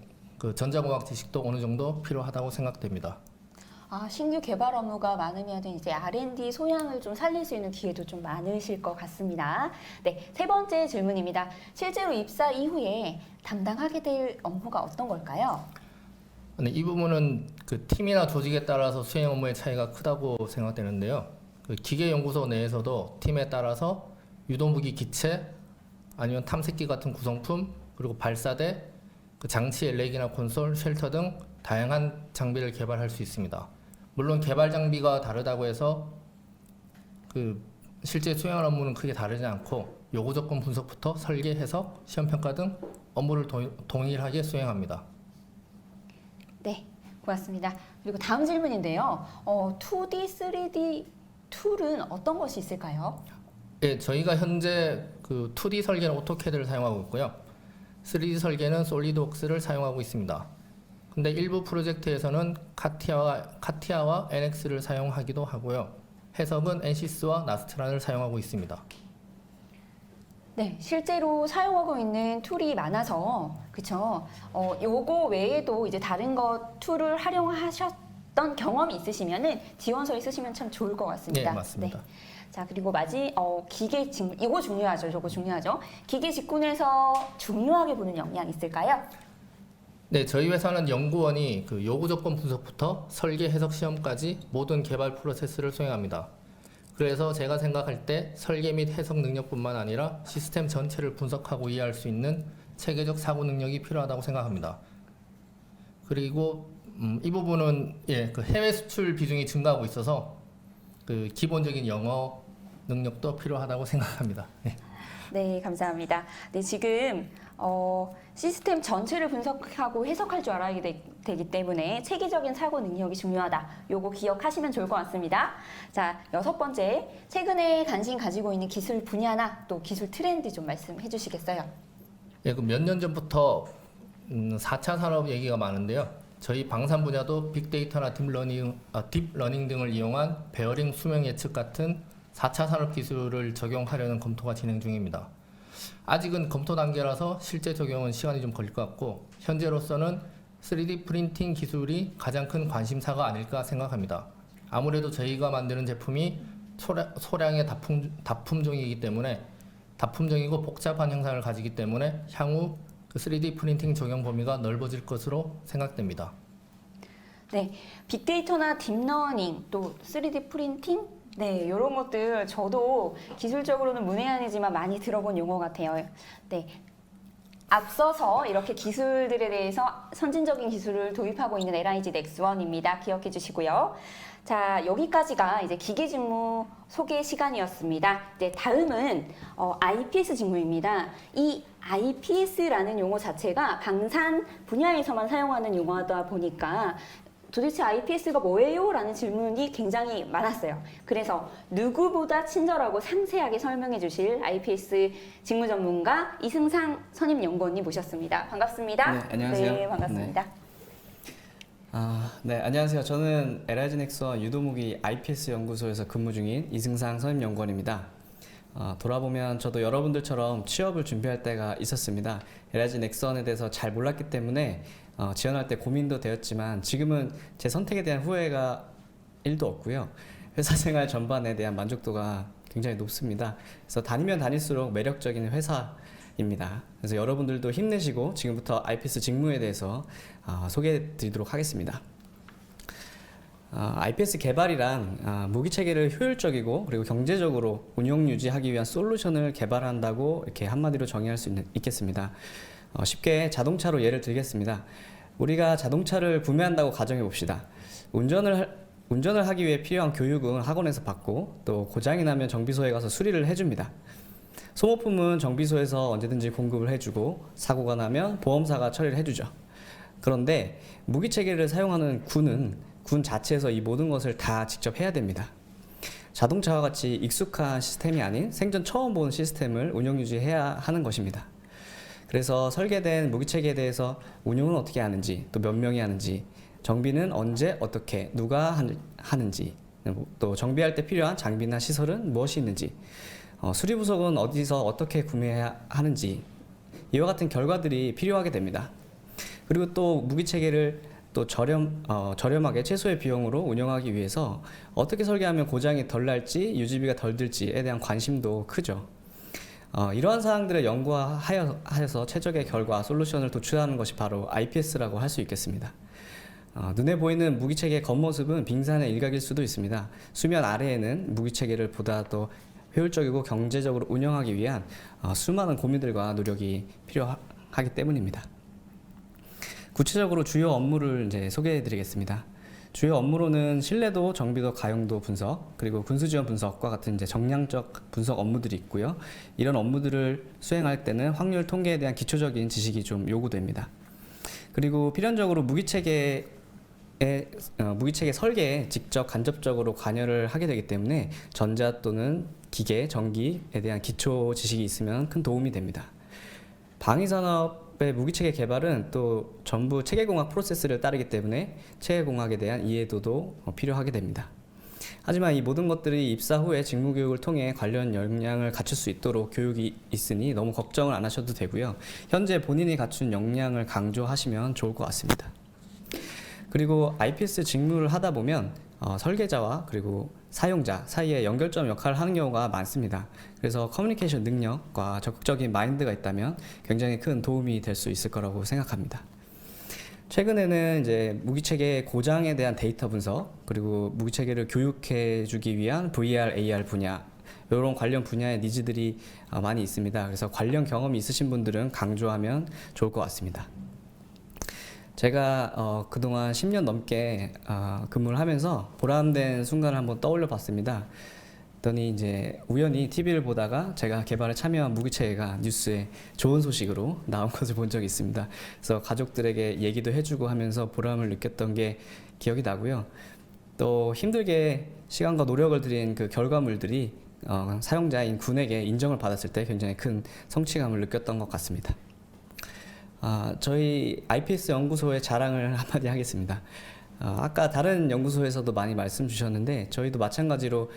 지식도 어느 정도 필요하다고 생각됩니다. 아, 신규 개발 업무가 많으면 이제 R&D 소양을 좀 살릴 수 있는 기회도 좀 많으실 것 같습니다. 네, 세 번째 질문입니다. 실제로 입사 이후에 담당하게 될 업무가 어떤 걸까요? 근데 이 부분은 그 팀이나 조직에 따라서 수행 업무의 차이가 크다고 생각되는데요. 그 기계연구소 내에서도 팀에 따라서 유도무기 기체 아니면 탐색기 같은 구성품 그리고 발사대, 그 장치의 렉이나 콘솔, 쉘터 등 다양한 장비를 개발할 수 있습니다. 물론 개발 장비가 다르다고 해서 그 실제 수행할 업무는 크게 다르지 않고 요구 조건 분석부터 설계, 해석, 시험 평가 등 업무를 동일하게 수행합니다. 네, 고맙습니다. 그리고 다음 질문인데요. 2D, 3D 툴은 어떤 것이 있을까요? 예, 저희가 현재 그 2D 설계는 오토캐드를 사용하고 있고요. 3D 설계는 솔리드웍스를 사용하고 있습니다. 근데 일부 프로젝트에서는 카티아와 NX를 사용하기도 하고요. 해석은 엔시스와 나스트란을 사용하고 있습니다. 네, 실제로 사용하고 있는 툴이 많아서 그쵸? 요거 외에도 이제 다른 것 툴을 활용하셨던 경험이 있으시면은 지원서에 쓰시면 참 좋을 것 같습니다. 네, 맞습니다. 네. 자, 그리고 기계 직무, 이거 중요하죠. 저거 중요하죠. 기계 직군에서 중요하게 보는 역량이 있을까요? 네, 저희 회사는 연구원이 그 요구 조건 분석부터 설계, 해석, 시험까지 모든 개발 프로세스를 수행합니다. 그래서 제가 생각할 때 설계 및 해석 능력뿐만 아니라 시스템 전체를 분석하고 이해할 수 있는 체계적 사고 능력이 필요하다고 생각합니다. 그리고 이 부분은 그 해외 수출 비중이 증가하고 있어서 그 기본적인 영어 능력도 필요하다고 생각합니다. 네. 네, 감사합니다. 네, 지금 시스템 전체를 분석하고 해석할 줄 알아야 되기 때문에 체계적인 사고 능력이 중요하다. 요거 기억하시면 좋을 것 같습니다. 자, 여섯 번째, 최근에 관심 가지고 있는 기술 분야나 또 기술 트렌드 좀 말씀해 주시겠어요? 예, 그 몇 년 전부터 4차 산업 얘기가 많은데요. 저희 방산 분야도 빅데이터나 딥러닝 등을 이용한 베어링 수명 예측 같은 4차 산업 기술을 적용하려는 검토가 진행 중입니다. 아직은 검토 단계라서 실제 적용은 시간이 좀 걸릴 것 같고 현재로서는 3D 프린팅 기술이 가장 큰 관심사가 아닐까 생각합니다. 아무래도 저희가 만드는 제품이 소량의 다품종이기 때문에 다품종이고 복잡한 형상을 가지기 때문에 향후 그 3D 프린팅 적용 범위가 넓어질 것으로 생각됩니다. 네, 빅데이터나 딥러닝 또 3D 프린팅 네, 이런 것들 저도 기술적으로는 문외한이지만 많이 들어본 용어 같아요. 네, 앞서서 이렇게 기술들에 대해서 선진적인 기술을 도입하고 있는 LIG 넥스원입니다. 기억해 주시고요. 자, 여기까지가 이제 기계 직무 소개 시간이었습니다. 이제 다음은 IPS 직무입니다. 이 IPS라는 용어 자체가 방산 분야에서만 사용하는 용어다 보니까 도대체 IPS가 뭐예요? 라는 질문이 굉장히 많았어요. 그래서 누구보다 친절하고 상세하게 설명해 주실 IPS 직무 전문가 이승상 선임연구원님 모셨습니다. 반갑습니다. 네, 안녕하세요. 네, 반갑습니다. 네, 안녕하세요. 저는 LIG 넥스원 유도무기 IPS 연구소에서 근무 중인 이승상 선임연구원입니다. 돌아보면 저도 여러분들처럼 취업을 준비할 때가 있었습니다. LIG 넥스원에 대해서 잘 몰랐기 때문에 지원할 때 고민도 되었지만 지금은 제 선택에 대한 후회가 1도 없고요. 회사 생활 전반에 대한 만족도가 굉장히 높습니다. 그래서 다니면 다닐수록 매력적인 회사입니다. 그래서 여러분들도 힘내시고 지금부터 IPS 직무에 대해서 소개해 드리도록 하겠습니다. IPS 개발이란 무기 체계를 효율적이고 그리고 경제적으로 운영 유지하기 위한 솔루션을 개발한다고 이렇게 한마디로 정의할 수 있겠습니다. 쉽게 자동차로 예를 들겠습니다. 우리가 자동차를 구매한다고 가정해 봅시다. 운전을 하기 위해 필요한 교육은 학원에서 받고 또 고장이 나면 정비소에 가서 수리를 해줍니다. 소모품은 정비소에서 언제든지 공급을 해주고 사고가 나면 보험사가 처리를 해주죠. 그런데 무기 체계를 사용하는 군은 군 자체에서 이 모든 것을 다 직접 해야 됩니다. 자동차와 같이 익숙한 시스템이 아닌 생전 처음 본 시스템을 운영 유지해야 하는 것입니다. 그래서 설계된 무기 체계에 대해서 운용은 어떻게 하는지, 또 몇 명이 하는지, 정비는 언제 어떻게 누가 하는지, 또 정비할 때 필요한 장비나 시설은 무엇이 있는지, 수리 부속은 어디서 어떻게 구매해야 하는지, 이와 같은 결과들이 필요하게 됩니다. 그리고 또 무기 체계를 또 저렴하게 최소의 비용으로 운영하기 위해서 어떻게 설계하면 고장이 덜 날지 유지비가 덜 들지에 대한 관심도 크죠. 이러한 사항들을 연구하여서 최적의 결과 솔루션을 도출하는 것이 바로 IPS라고 할 수 있겠습니다. 눈에 보이는 무기체계의 겉모습은 빙산의 일각일 수도 있습니다. 수면 아래에는 무기체계를 보다 더 효율적이고 경제적으로 운영하기 위한 수많은 고민들과 노력이 필요하기 때문입니다. 구체적으로 주요 업무를 이제 소개해 드리겠습니다. 주요 업무로는 신뢰도, 정비도, 가용도 분석, 그리고 군수지원 분석과 같은 이제 정량적 분석 업무들이 있고요. 이런 업무들을 수행할 때는 확률 통계에 대한 기초적인 지식이 좀 요구됩니다. 그리고 필연적으로 무기체계 설계에 직접 간접적으로 관여를 하게 되기 때문에 전자 또는 기계, 전기에 대한 기초 지식이 있으면 큰 도움이 됩니다. 방위산업의 무기체계 개발은 또 전부 체계공학 프로세스를 따르기 때문에 체계공학에 대한 이해도도 필요하게 됩니다. 하지만 이 모든 것들이 입사 후에 직무교육을 통해 관련 역량을 갖출 수 있도록 교육이 있으니 너무 걱정을 안 하셔도 되고요. 현재 본인이 갖춘 역량을 강조하시면 좋을 것 같습니다. 그리고 IPS 직무를 하다 보면 설계자와 그리고 사용자 사이에 연결점 역할을 하는 경우가 많습니다. 그래서 커뮤니케이션 능력과 적극적인 마인드가 있다면 굉장히 큰 도움이 될 수 있을 거라고 생각합니다. 최근에는 이제 무기체계 고장에 대한 데이터 분석, 그리고 무기체계를 교육해주기 위한 VR, AR 분야, 이런 관련 분야의 니즈들이 많이 있습니다. 그래서 관련 경험이 있으신 분들은 강조하면 좋을 것 같습니다. 제가 그동안 10년 넘게 근무를 하면서 보람된 순간을 한번 떠올려 봤습니다. 그랬더니 이제 우연히 TV를 보다가 제가 개발에 참여한 무기체계가 뉴스에 좋은 소식으로 나온 것을 본 적이 있습니다. 그래서 가족들에게 얘기도 해주고 하면서 보람을 느꼈던 게 기억이 나고요. 또 힘들게 시간과 노력을 들인 그 결과물들이 사용자인 군에게 인정을 받았을 때 굉장히 큰 성취감을 느꼈던 것 같습니다. 저희 IPS 연구소의 자랑을 한마디 하겠습니다. 아까 다른 연구소에서도 많이 말씀 주셨는데 저희도 마찬가지로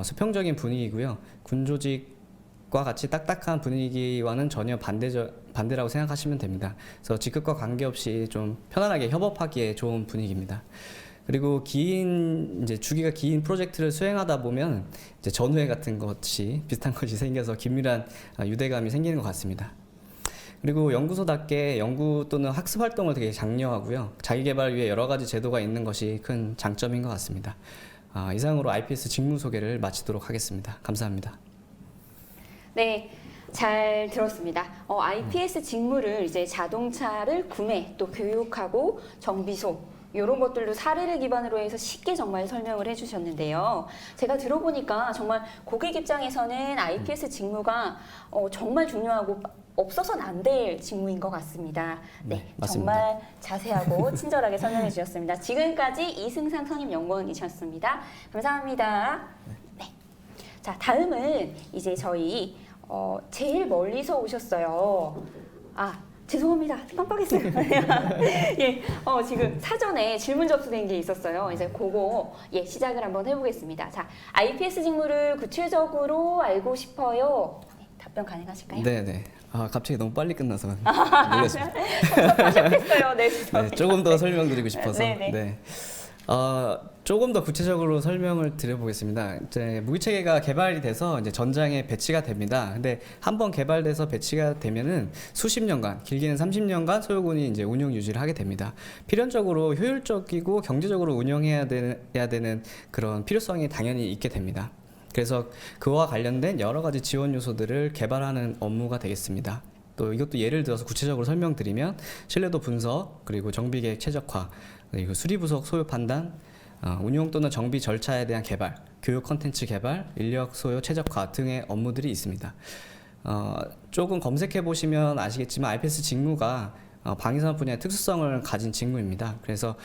수평적인 분위기고요. 군조직과 같이 딱딱한 분위기와는 전혀 반대라고 생각하시면 됩니다. 그래서 직급과 관계없이 좀 편안하게 협업하기에 좋은 분위기입니다. 그리고 이제 주기가 긴 프로젝트를 수행하다 보면 이제 전후회 같은 것이 비슷한 것이 생겨서 긴밀한 유대감이 생기는 것 같습니다. 그리고 연구소답게 연구 또는 학습 활동을 되게 장려하고요. 자기 개발을 위해 여러 가지 제도가 있는 것이 큰 장점인 것 같습니다. 이상으로 IPS 직무 소개를 마치도록 하겠습니다. 감사합니다. 네, 잘 들었습니다. IPS 직무를 이제 자동차를 구매 또 교육하고 정비소 이런 것들도 사례를 기반으로 해서 쉽게 정말 설명을 해주셨는데요. 제가 들어보니까 정말 고객 입장에서는 IPS 직무가 정말 중요하고 없어서는 안 될 직무인 것 같습니다. 네, 맞습니다. 정말 자세하고 친절하게 설명해 주셨습니다. 지금까지 이승상 선임연구원이셨습니다. 감사합니다. 네. 자, 다음은 이제 저희 제일 멀리서 오셨어요. 죄송합니다. 깜빡했어요. 예, 지금 사전에 질문 접수된 게 있었어요. 이제 그거 시작을 한번 해보겠습니다. 자, IPS 직무를 구체적으로 알고 싶어요. 네, 답변 가능하실까요? 네. 갑자기 너무 빨리 끝나서 놀랐습니다. 답답하셨겠어요. 네, 네, 조금 더 설명드리고 싶어서. 네네. 네. 조금 더 구체적으로 설명을 드려보겠습니다. 이제 무기체계가 개발이 돼서 이제 전장에 배치가 됩니다. 근데 한번 개발돼서 배치가 되면은 수십 년간, 길게는 30년간 소요군이 이제 운영 유지를 하게 됩니다. 필연적으로 효율적이고 경제적으로 운영해야 되는 그런 필요성이 당연히 있게 됩니다. 그래서 그와 관련된 여러 가지 지원 요소들을 개발하는 업무가 되겠습니다. 또 이것도 예를 들어서 구체적으로 설명드리면 신뢰도 분석, 그리고 정비 계획 최적화, 그리고 수리 부속 소요 판단, 운용 또는 정비 절차에 대한 개발, 교육 컨텐츠 개발, 인력 소요 최적화 등의 업무들이 있습니다. 조금 검색해 보시면 아시겠지만 IPS 직무가 방위산업 분야의 특수성을 가진 직무입니다. 그래서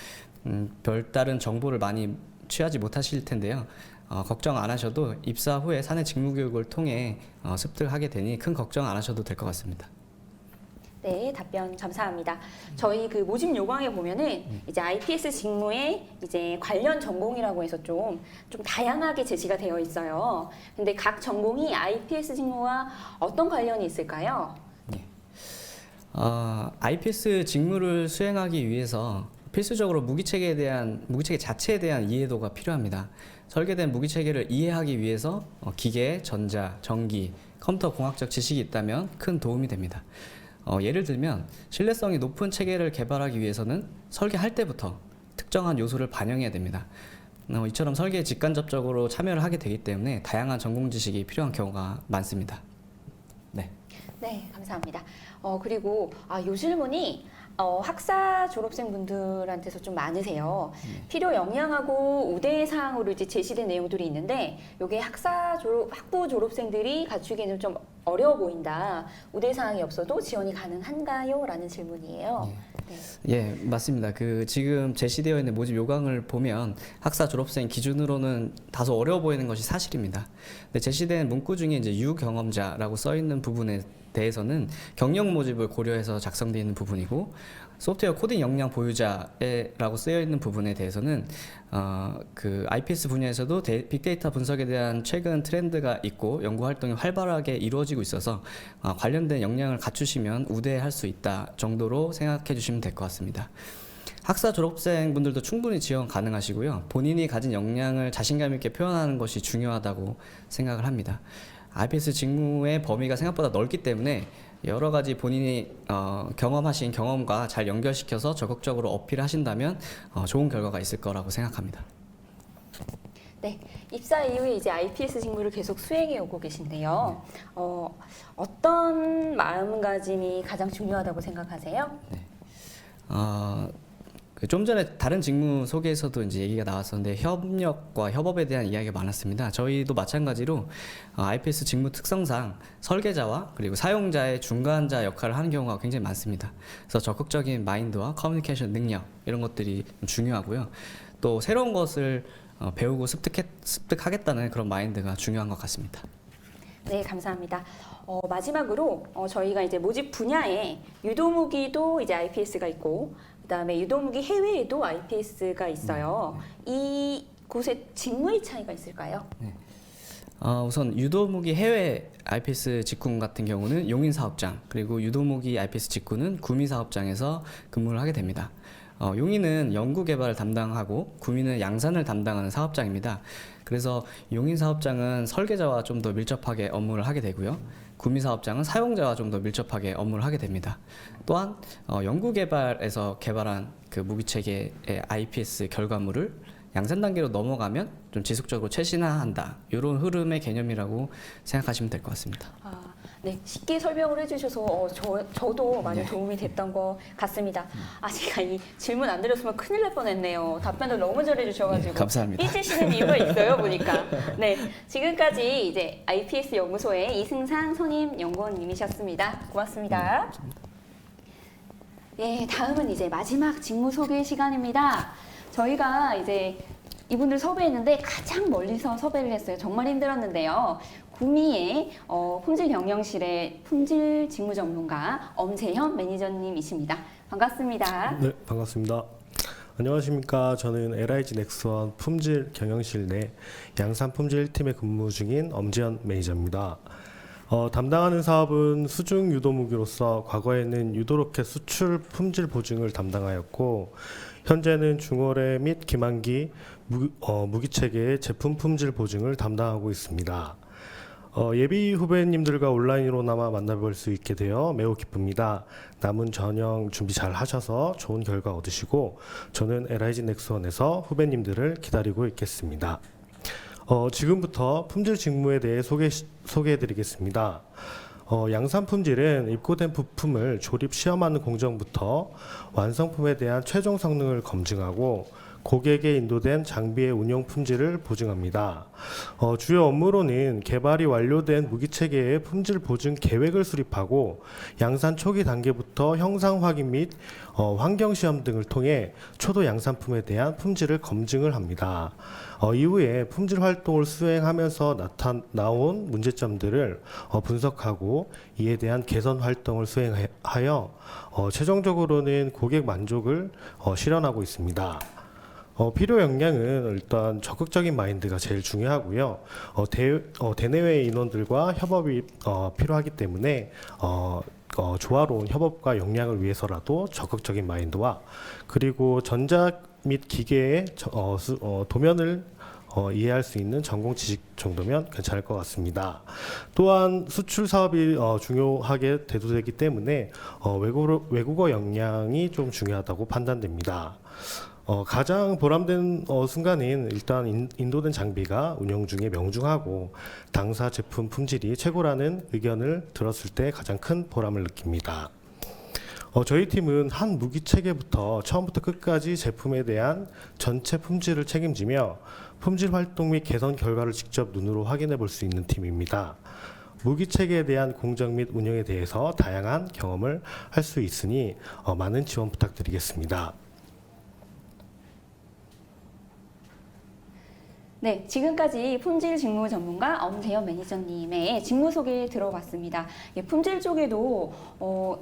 별다른 정보를 많이 취하지 못하실 텐데요. 걱정 안 하셔도 입사 후에 사내 직무 교육을 통해 습득하게 되니 큰 걱정 안 하셔도 될 것 같습니다. 네, 답변 감사합니다. 저희 그 모집 요강에 보면은 이제 IPS 직무에 이제 관련 전공이라고 해서 좀 다양하게 제시가 되어 있어요. 근데 각 전공이 IPS 직무와 어떤 관련이 있을까요? IPS 직무를 수행하기 위해서 필수적으로 무기체계 자체에 대한 이해도가 필요합니다. 설계된 무기체계를 이해하기 위해서 기계, 전자, 전기, 컴퓨터 공학적 지식이 있다면 큰 도움이 됩니다. 예를 들면 신뢰성이 높은 체계를 개발하기 위해서는 설계할 때부터 특정한 요소를 반영해야 됩니다. 이처럼 설계에 직간접적으로 참여를 하게 되기 때문에 다양한 전공 지식이 필요한 경우가 많습니다. 네, 감사합니다. 그리고 요 질문이 학사 졸업생분들한테서 좀 많으세요. 필요 역량하고 우대 사항으로 이제 제시된 내용들이 있는데 이게 학부 졸업생들이 갖추기에는 좀 어려워 보인다. 우대 사항이 없어도 지원이 가능한가요? 라는 질문이에요. 네. 예, 맞습니다. 지금 제시되어 있는 모집 요강을 보면 학사 졸업생 기준으로는 다소 어려워 보이는 것이 사실입니다. 근데 제시된 문구 중에 이제 유경험자라고 써 있는 부분에 대해서는 경력 모집을 고려해서 작성되어 있는 부분이고, 소프트웨어 코딩 역량 보유자라고 쓰여 있는 부분에 대해서는 IPS 분야에서도 빅데이터 분석에 대한 최근 트렌드가 있고 연구 활동이 활발하게 이루어지고 있어서 관련된 역량을 갖추시면 우대할 수 있다 정도로 생각해 주시면 될 것 같습니다. 학사 졸업생분들도 충분히 지원 가능하시고요. 본인이 가진 역량을 자신감 있게 표현하는 것이 중요하다고 생각을 합니다. IPS 직무의 범위가 생각보다 넓기 때문에 여러 가지 본인이 경험하신 경험과 잘 연결시켜서 적극적으로 어필하신다면 좋은 결과가 있을 거라고 생각합니다. 네, 입사 이후에 이제 IPS 직무를 계속 수행해 오고 계신데요. 어떤 마음가짐이 가장 중요하다고 생각하세요? 좀 전에 다른 직무 소개에서도 이제 얘기가 나왔었는데 협력과 협업에 대한 이야기가 많았습니다. 저희도 마찬가지로 IPS 직무 특성상 설계자와 그리고 사용자의 중간자 역할을 하는 경우가 굉장히 많습니다. 그래서 적극적인 마인드와 커뮤니케이션 능력 이런 것들이 중요하고요. 또 새로운 것을 배우고 습득하겠다는 그런 마인드가 중요한 것 같습니다. 네, 감사합니다. 마지막으로 저희가 이제 모집 분야에 유도무기도 이제 IPS가 있고, 그다음에 유도무기 해외에도 IPS가 있어요. 이 곳에 직무의 차이가 있을까요? 우선 유도무기 해외 IPS 직군 같은 경우는 용인 사업장, 그리고 유도무기 IPS 직군은 구미 사업장에서 근무를 하게 됩니다. 용인은 연구 개발을 담당하고 구미는 양산을 담당하는 사업장입니다. 그래서 용인 사업장은 설계자와 좀 더 밀접하게 업무를 하게 되고요. 구미 사업장은 사용자와 좀 더 밀접하게 업무를 하게 됩니다. 또한 연구 개발에서 개발한 그 무기체계의 IPS 결과물을 양산 단계로 넘어가면 좀 지속적으로 최신화한다. 이런 흐름의 개념이라고 생각하시면 될 것 같습니다. 네, 쉽게 설명을 해주셔서 저도 많이 도움이 됐던 것 같습니다. 제가 이 질문 안 드렸으면 큰일 날 뻔했네요. 답변을 너무 잘해주셔가지고. 네, 감사합니다. 삐지시는 이유가 있어요, 보니까. 네, 지금까지 이제 IPS 연구소의 이승상 선임 연구원님이셨습니다. 고맙습니다. 예, 다음은 이제 마지막 직무 소개 시간입니다. 저희가 이제 이분들 섭외했는데 가장 멀리서 섭외를 했어요. 정말 힘들었는데요. 구미의 품질 경영실의 품질 직무 전문가 엄재현 매니저님이십니다. 반갑습니다. 네, 반갑습니다. 안녕하십니까. 저는 LIG 넥스원 품질 경영실 내 양산 품질 1팀에 근무 중인 엄재현 매니저입니다. 담당하는 사업은 수중 유도무기로서 과거에는 유도로켓 수출 품질 보증을 담당하였고 현재는 중어뢰 및 기만기 무기체계의 제품 품질 보증을 담당하고 있습니다. 예비 후배님들과 온라인으로나마 만나볼 수 있게 되어 매우 기쁩니다. 남은 전형 준비 잘 하셔서 좋은 결과 얻으시고 저는 LIG 넥스원에서 후배님들을 기다리고 있겠습니다. 지금부터 품질 직무에 대해 소개해드리겠습니다. 양산 품질은 입고된 부품을 조립 시험하는 공정부터 완성품에 대한 최종 성능을 검증하고 고객에 인도된 장비의 운용 품질을 보증합니다. 주요 업무로는 개발이 완료된 무기체계의 품질 보증 계획을 수립하고 양산 초기 단계부터 형상 확인 및 환경 시험 등을 통해 초도 양산품에 대한 품질을 검증을 합니다. 이후에 품질 활동을 수행하면서 나온 문제점들을 분석하고 이에 대한 개선 활동을 수행하여 최종적으로는 고객 만족을 실현하고 있습니다. 필요 역량은 일단 적극적인 마인드가 제일 중요하고요. 대내외 인원들과 협업이 필요하기 때문에 조화로운 협업과 역량을 위해서라도 적극적인 마인드와 그리고 전자 및 기계의 도면을 이해할 수 있는 전공 지식 정도면 괜찮을 것 같습니다. 또한 수출 사업이 중요하게 대두되기 때문에 외국어 역량이 좀 중요하다고 판단됩니다. 가장 보람된 순간은 일단 인도된 장비가 운영 중에 명중하고 당사 제품 품질이 최고라는 의견을 들었을 때 가장 큰 보람을 느낍니다. 저희 팀은 한 무기 체계부터 처음부터 끝까지 제품에 대한 전체 품질을 책임지며 품질 활동 및 개선 결과를 직접 눈으로 확인해 볼 수 있는 팀입니다. 무기 체계에 대한 공정 및 운영에 대해서 다양한 경험을 할 수 있으니 많은 지원 부탁드리겠습니다. 네, 지금까지 품질 직무 전문가 엄세현 매니저님의 직무 소개 들어봤습니다. 품질 쪽에도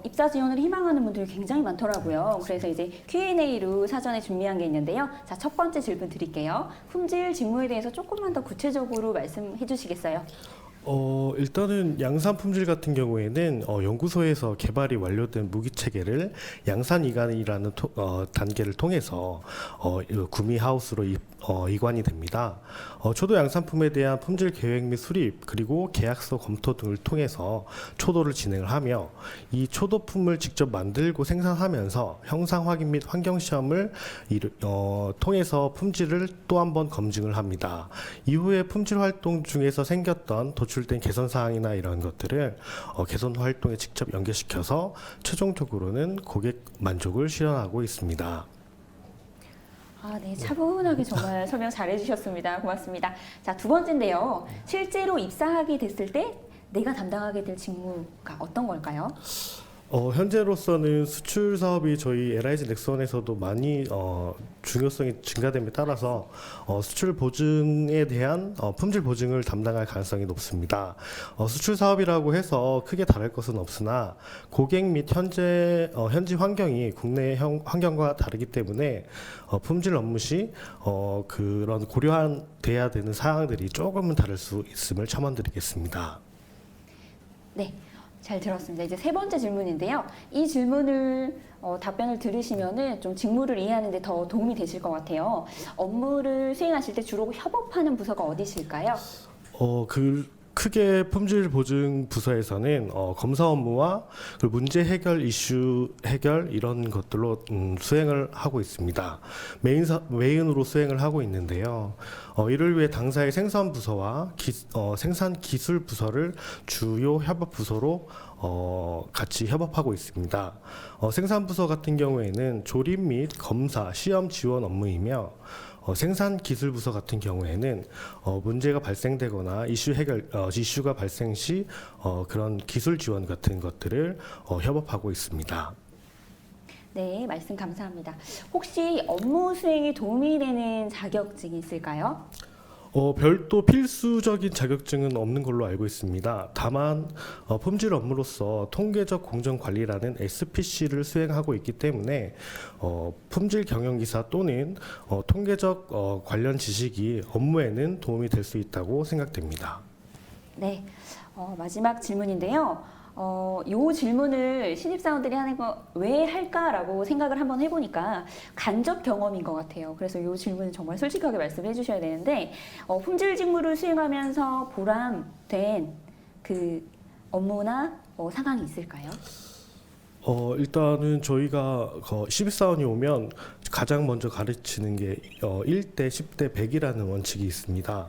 입사 지원을 희망하는 분들이 굉장히 많더라고요. 그래서 이제 Q&A로 사전에 준비한 게 있는데요. 자, 첫 번째 질문 드릴게요. 품질 직무에 대해서 조금만 더 구체적으로 말씀해 주시겠어요? 일단은 양산 품질 같은 경우에는 연구소에서 개발이 완료된 무기 체계를 양산 이관이라는 단계를 통해서 구미 하우스로 이관이 됩니다. 초도 양산품에 대한 품질 계획 및 수립 그리고 계약서 검토 등을 통해서 초도를 진행을 하며 이 초도품을 직접 만들고 생산하면서 형상 확인 및 환경 시험을 통해서 품질을 또 한 번 검증을 합니다. 이후에 품질 활동 중에서 생겼던 도출된 개선 사항이나 이런 것들을 개선 활동에 직접 연계시켜서 최종적으로는 고객 만족을 실현하고 있습니다. 네, 차분하게 정말 설명 잘 해주셨습니다. 고맙습니다. 자, 두 번째인데요. 실제로 입사하게 됐을 때 내가 담당하게 될 직무가 어떤 걸까요? 현재로서는 수출 사업이 저희 LIG 넥스원에서도 많이 중요성이 증가됨에 따라서 수출 보증에 대한 품질 보증을 담당할 가능성이 높습니다. 수출 사업이라고 해서 크게 다를 것은 없으나 고객 및 현지 환경이 국내 환경과 다르기 때문에 품질 업무 시 그런 고려돼야 되는 사항들이 조금은 다를 수 있음을 첨언드리겠습니다. 네. 잘 들었습니다. 이제 세 번째 질문인데요. 이 질문을 답변을 들으시면은 좀 직무를 이해하는 데 더 도움이 되실 것 같아요. 업무를 수행하실 때 주로 협업하는 부서가 어디실까요? 크게 품질 보증 부서에서는 검사 업무와 그리고 문제 해결, 이슈 해결 이런 것들로 수행을 하고 있습니다. 메인으로 수행을 하고 있는데요. 이를 위해 당사의 생산 부서와 생산 기술 부서를 주요 협업 부서로 같이 협업하고 있습니다. 생산 부서 같은 경우에는 조립 및 검사, 시험 지원 업무이며 생산 기술 부서 같은 경우에는 문제가 발생되거나 이슈가 발생 시 그런 기술 지원 같은 것들을 협업하고 있습니다. 네, 말씀 감사합니다. 혹시 업무 수행에 도움이 되는 자격증이 있을까요? 별도 필수적인 자격증은 없는 걸로 알고 있습니다. 다만 품질 업무로서 통계적 공정 관리라는 SPC를 수행하고 있기 때문에 품질 경영기사 또는 통계적 관련 지식이 업무에는 도움이 될 수 있다고 생각됩니다. 네, 마지막 질문인데요. 이 질문을 신입사원들이 하는 거 왜 할까라고 생각을 한번 해보니까 간접 경험인 것 같아요. 그래서 이 질문은 정말 솔직하게 말씀해 주셔야 되는데 품질 직무를 수행하면서 보람된 그 업무나 상황이 있을까요? 일단은 저희가 신입사원이 오면 가장 먼저 가르치는 게 1대 10대 100이라는 원칙이 있습니다.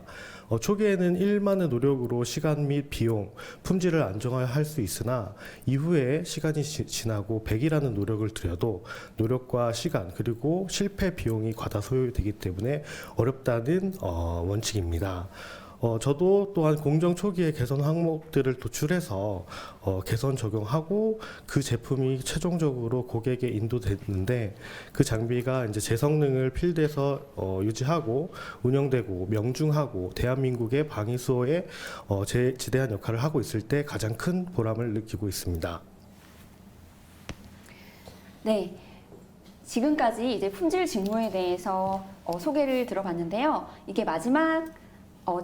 초기에는 일만의 노력으로 시간 및 비용, 품질을 안정화할 수 있으나 이후에 시간이 지나고 100이라는 노력을 들여도 노력과 시간 그리고 실패 비용이 과다 소요되기 때문에 어렵다는 원칙입니다. 저도 또한 공정 초기에 개선 항목들을 도출해서 개선 적용하고 그 제품이 최종적으로 고객에 인도됐는데 그 장비가 이제 제 성능을 필드에서 유지하고 운영되고 명중하고 대한민국의 방위 수호에 지대한 역할을 하고 있을 때 가장 큰 보람을 느끼고 있습니다. 네. 지금까지 이제 품질 직무에 대해서 소개를 들어봤는데요. 이게 마지막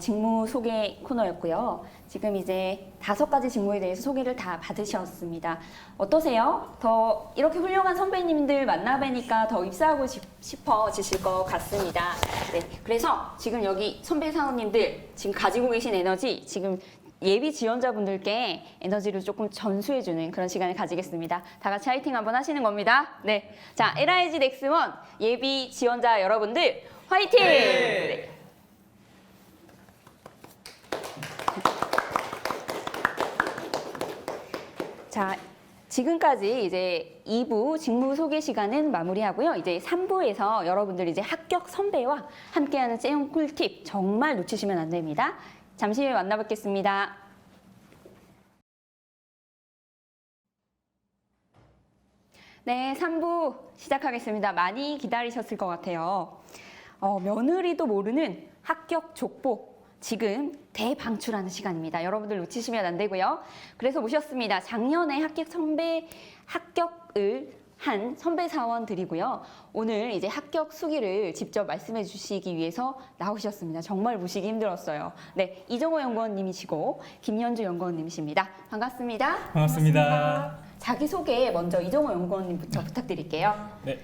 직무 소개 코너였고요. 지금 이제 5가지 직무에 대해서 소개를 다 받으셨습니다. 어떠세요? 더 이렇게 훌륭한 선배님들 만나뵈니까 더 입사하고 싶어지실 것 같습니다. 네, 그래서 지금 여기 선배 사원님들 지금 가지고 계신 에너지 지금 예비 지원자분들께 에너지를 조금 전수해주는 그런 시간을 가지겠습니다. 다 같이 화이팅 한번 하시는 겁니다. 네, 자 LIG 넥스원 예비 지원자 여러분들 화이팅! 네. 자, 지금까지 이제 2부 직무 소개 시간은 마무리하고요. 이제 3부에서 여러분들 이제 합격 선배와 함께하는 채용 꿀팁 정말 놓치시면 안 됩니다. 잠시 후에 만나뵙겠습니다. 네, 3부 시작하겠습니다. 많이 기다리셨을 것 같아요. 며느리도 모르는 합격 족보. 지금 대방출하는 시간입니다. 여러분들 놓치시면 안 되고요. 그래서 모셨습니다. 작년에 합격을 한 선배 사원들이고요. 오늘 이제 합격 수기를 직접 말씀해 주시기 위해서 나오셨습니다. 정말 보시기 힘들었어요. 네, 이정호 연구원님이시고 김연주 연구원님이십니다. 반갑습니다. 반갑습니다. 자기소개 먼저 이정호 연구원님부터 부탁드릴게요. 네.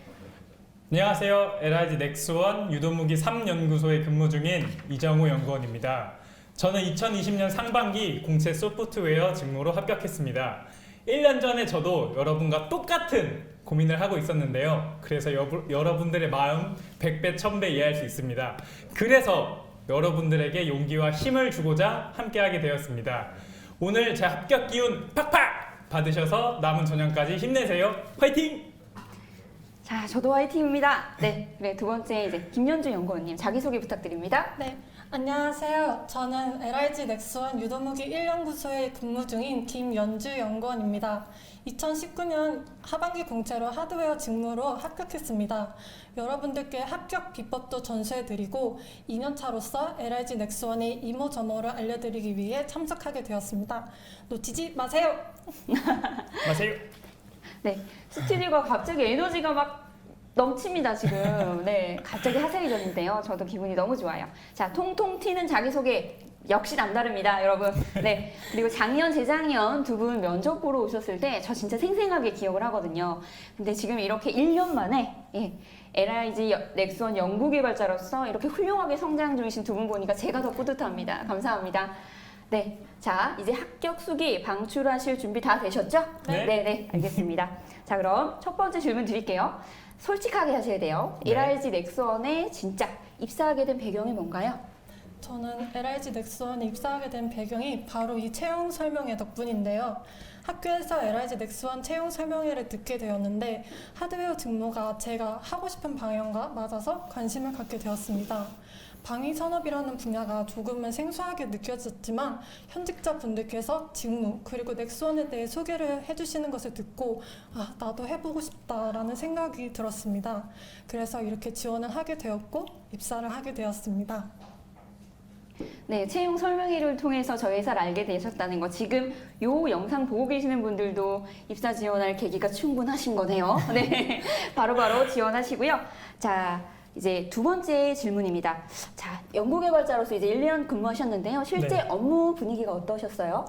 안녕하세요. LIG 넥스원 유도무기 3연구소에 근무 중인 이정호 연구원입니다. 저는 2020년 상반기 공채 소프트웨어 직무로 합격했습니다. 1년 전에 저도 여러분과 똑같은 고민을 하고 있었는데요. 그래서 여러분들의 마음 100배, 1000배 이해할 수 있습니다. 그래서 여러분들에게 용기와 힘을 주고자 함께하게 되었습니다. 오늘 제 합격 기운 팍팍 받으셔서 남은 전형까지 힘내세요. 화이팅! 자, 저도 화이팅입니다. 네, 그래 두 번째 이제 김연주 연구원님 자기소개 부탁드립니다. 네, 안녕하세요. 저는 LIG 넥스원 유도무기 1연구소에 근무 중인 김연주 연구원입니다. 2019년 하반기 공채로 하드웨어 직무로 합격했습니다. 여러분들께 합격 비법도 전수해드리고 2년차로서 LIG 넥스원의 이모저모를 알려드리기 위해 참석하게 되었습니다. 놓치지 마세요. 마세요. 네, 스튜디오가 갑자기 에너지가 막 넘칩니다 지금. 네, 갑자기 하색이 졌는데요. 저도 기분이 너무 좋아요. 자, 통통 튀는 자기소개 역시 남다릅니다, 여러분. 네, 그리고 작년, 재작년 두 분 면접 보러 오셨을 때 저 진짜 생생하게 기억을 하거든요. 근데 지금 이렇게 1년 만에 LIG 넥스원 연구개발자로서 이렇게 훌륭하게 성장 중이신 두 분 보니까 제가 더 뿌듯합니다. 감사합니다. 네, 자 이제 합격 수기 방출하실 준비 다 되셨죠? 네. 네, 알겠습니다. 자, 그럼 첫 번째 질문 드릴게요. 솔직하게 하셔야 돼요. 네. LIG 넥스원에 진짜 입사하게 된 배경이 뭔가요? 저는 LIG 넥스원에 입사하게 된 배경이 바로 이 채용 설명회 덕분인데요. 학교에서 LIG 넥스원 채용 설명회를 듣게 되었는데 하드웨어 직무가 제가 하고 싶은 방향과 맞아서 관심을 갖게 되었습니다. 방위 산업이라는 분야가 조금은 생소하게 느껴졌지만 현직자 분들께서 직무 그리고 넥스원에 대해 소개를 해주시는 것을 듣고 아, 나도 해보고 싶다라는 생각이 들었습니다. 그래서 이렇게 지원을 하게 되었고 입사를 하게 되었습니다. 네, 채용 설명회를 통해서 저희 회사를 알게 되셨다는 거 지금 요 영상 보고 계시는 분들도 입사 지원할 계기가 충분하신 거네요. 네, 바로바로 지원하시고요. 자, 이제 두 번째 질문입니다. 자, 연구개발자로서 이제 1년 근무하셨는데요. 실제 네. 업무 분위기가 어떠셨어요?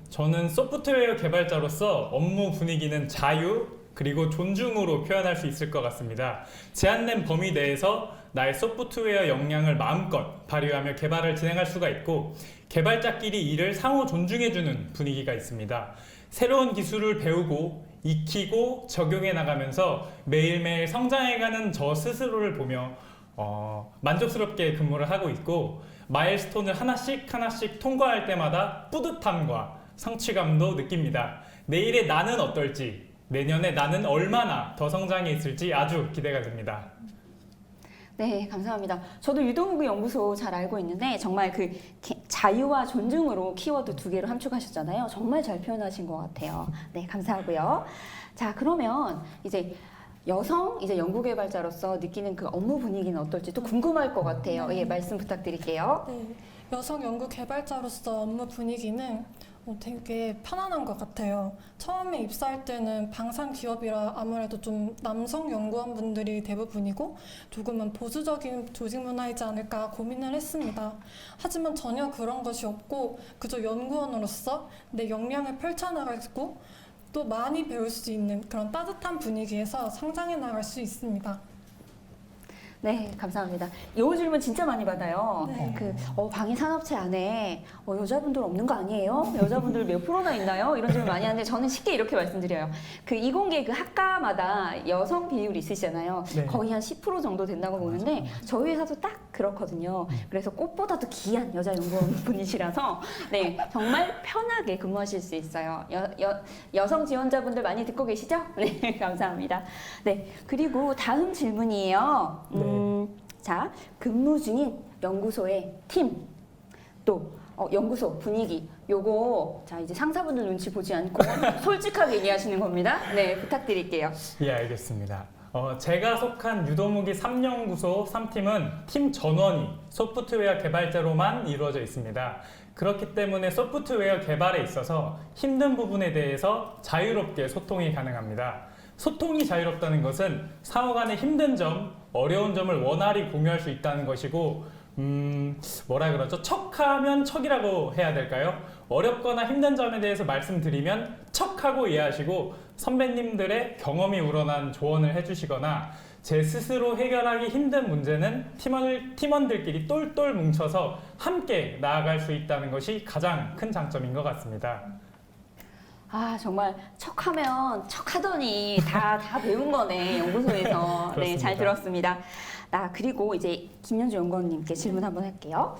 저는 소프트웨어 개발자로서 업무 분위기는 자유 그리고 존중으로 표현할 수 있을 것 같습니다. 제한된 범위 내에서 나의 소프트웨어 역량을 마음껏 발휘하며 개발을 진행할 수가 있고 개발자끼리 이를 상호 존중해주는 분위기가 있습니다. 새로운 기술을 배우고 익히고 적용해 나가면서 매일매일 성장해가는 저 스스로를 보며 만족스럽게 근무를 하고 있고 마일스톤을 하나씩 통과할 때마다 뿌듯함과 성취감도 느낍니다. 내일의 나는 어떨지, 내년에 나는 얼마나 더 성장해 있을지 아주 기대가 됩니다. 네, 감사합니다. 저도 유도무기 연구소 잘 알고 있는데 정말 그 자유와 존중으로 키워드 두 개를 함축하셨잖아요. 정말 잘 표현하신 것 같아요. 네, 감사하고요. 자, 그러면 이제 여성 연구개발자로서 느끼는 그 업무 분위기는 어떨지 또 궁금할 것 같아요. 예, 말씀 부탁드릴게요. 네, 여성 연구 개발자로서 업무 분위기는 되게 편안한 것 같아요. 처음에 입사할 때는 방산 기업이라 아무래도 좀 남성 연구원분들이 대부분이고 조금은 보수적인 조직 문화이지 않을까 고민을 했습니다. 하지만 전혀 그런 것이 없고 그저 연구원으로서 내 역량을 펼쳐나가고 또 많이 배울 수 있는 그런 따뜻한 분위기에서 성장해 나갈 수 있습니다. 네, 감사합니다. 이 질문 진짜 많이 받아요. 네. 방위 산업체 안에 여자분들 없는 거 아니에요? 여자분들 몇 프로나 있나요? 이런 질문 많이 하는데 저는 쉽게 이렇게 말씀드려요. 그 이공계 그 학과마다 여성 비율이 있으시잖아요. 네. 거의 한 10% 정도 된다고 보는데 저희 회사도 딱 그렇거든요. 그래서 꽃보다도 귀한 여자 연구원분이시라서 네, 정말 편하게 근무하실 수 있어요. 여성 지원자분들 많이 듣고 계시죠? 네, 감사합니다. 네, 그리고 다음 질문이에요. 네. 자, 근무 중인 연구소의 팀, 또 연구소 분위기, 요거 자 이제 상사분들 눈치 보지 않고 솔직하게 얘기하시는 겁니다. 네, 부탁드릴게요. 예, 알겠습니다. 제가 속한 유도무기 3연구소 3팀은 팀 전원이 소프트웨어 개발자로만 이루어져 있습니다. 그렇기 때문에 소프트웨어 개발에 있어서 힘든 부분에 대해서 자유롭게 소통이 가능합니다. 소통이 자유롭다는 것은 상호 간의 힘든 점, 어려운 점을 원활히 공유할 수 있다는 것이고 뭐라 그러죠? 척하면 척이라고 해야 될까요? 어렵거나 힘든 점에 대해서 말씀드리면 척하고 이해하시고 선배님들의 경험이 우러난 조언을 해주시거나 제 스스로 해결하기 힘든 문제는 팀원들끼리 똘똘 뭉쳐서 함께 나아갈 수 있다는 것이 가장 큰 장점인 것 같습니다. 아, 정말 척하면 척하더니 다 배운 거네, 연구소에서. 네, 잘 들었습니다. 그리고 이제 김연주 연구원님께 질문 한번 할게요.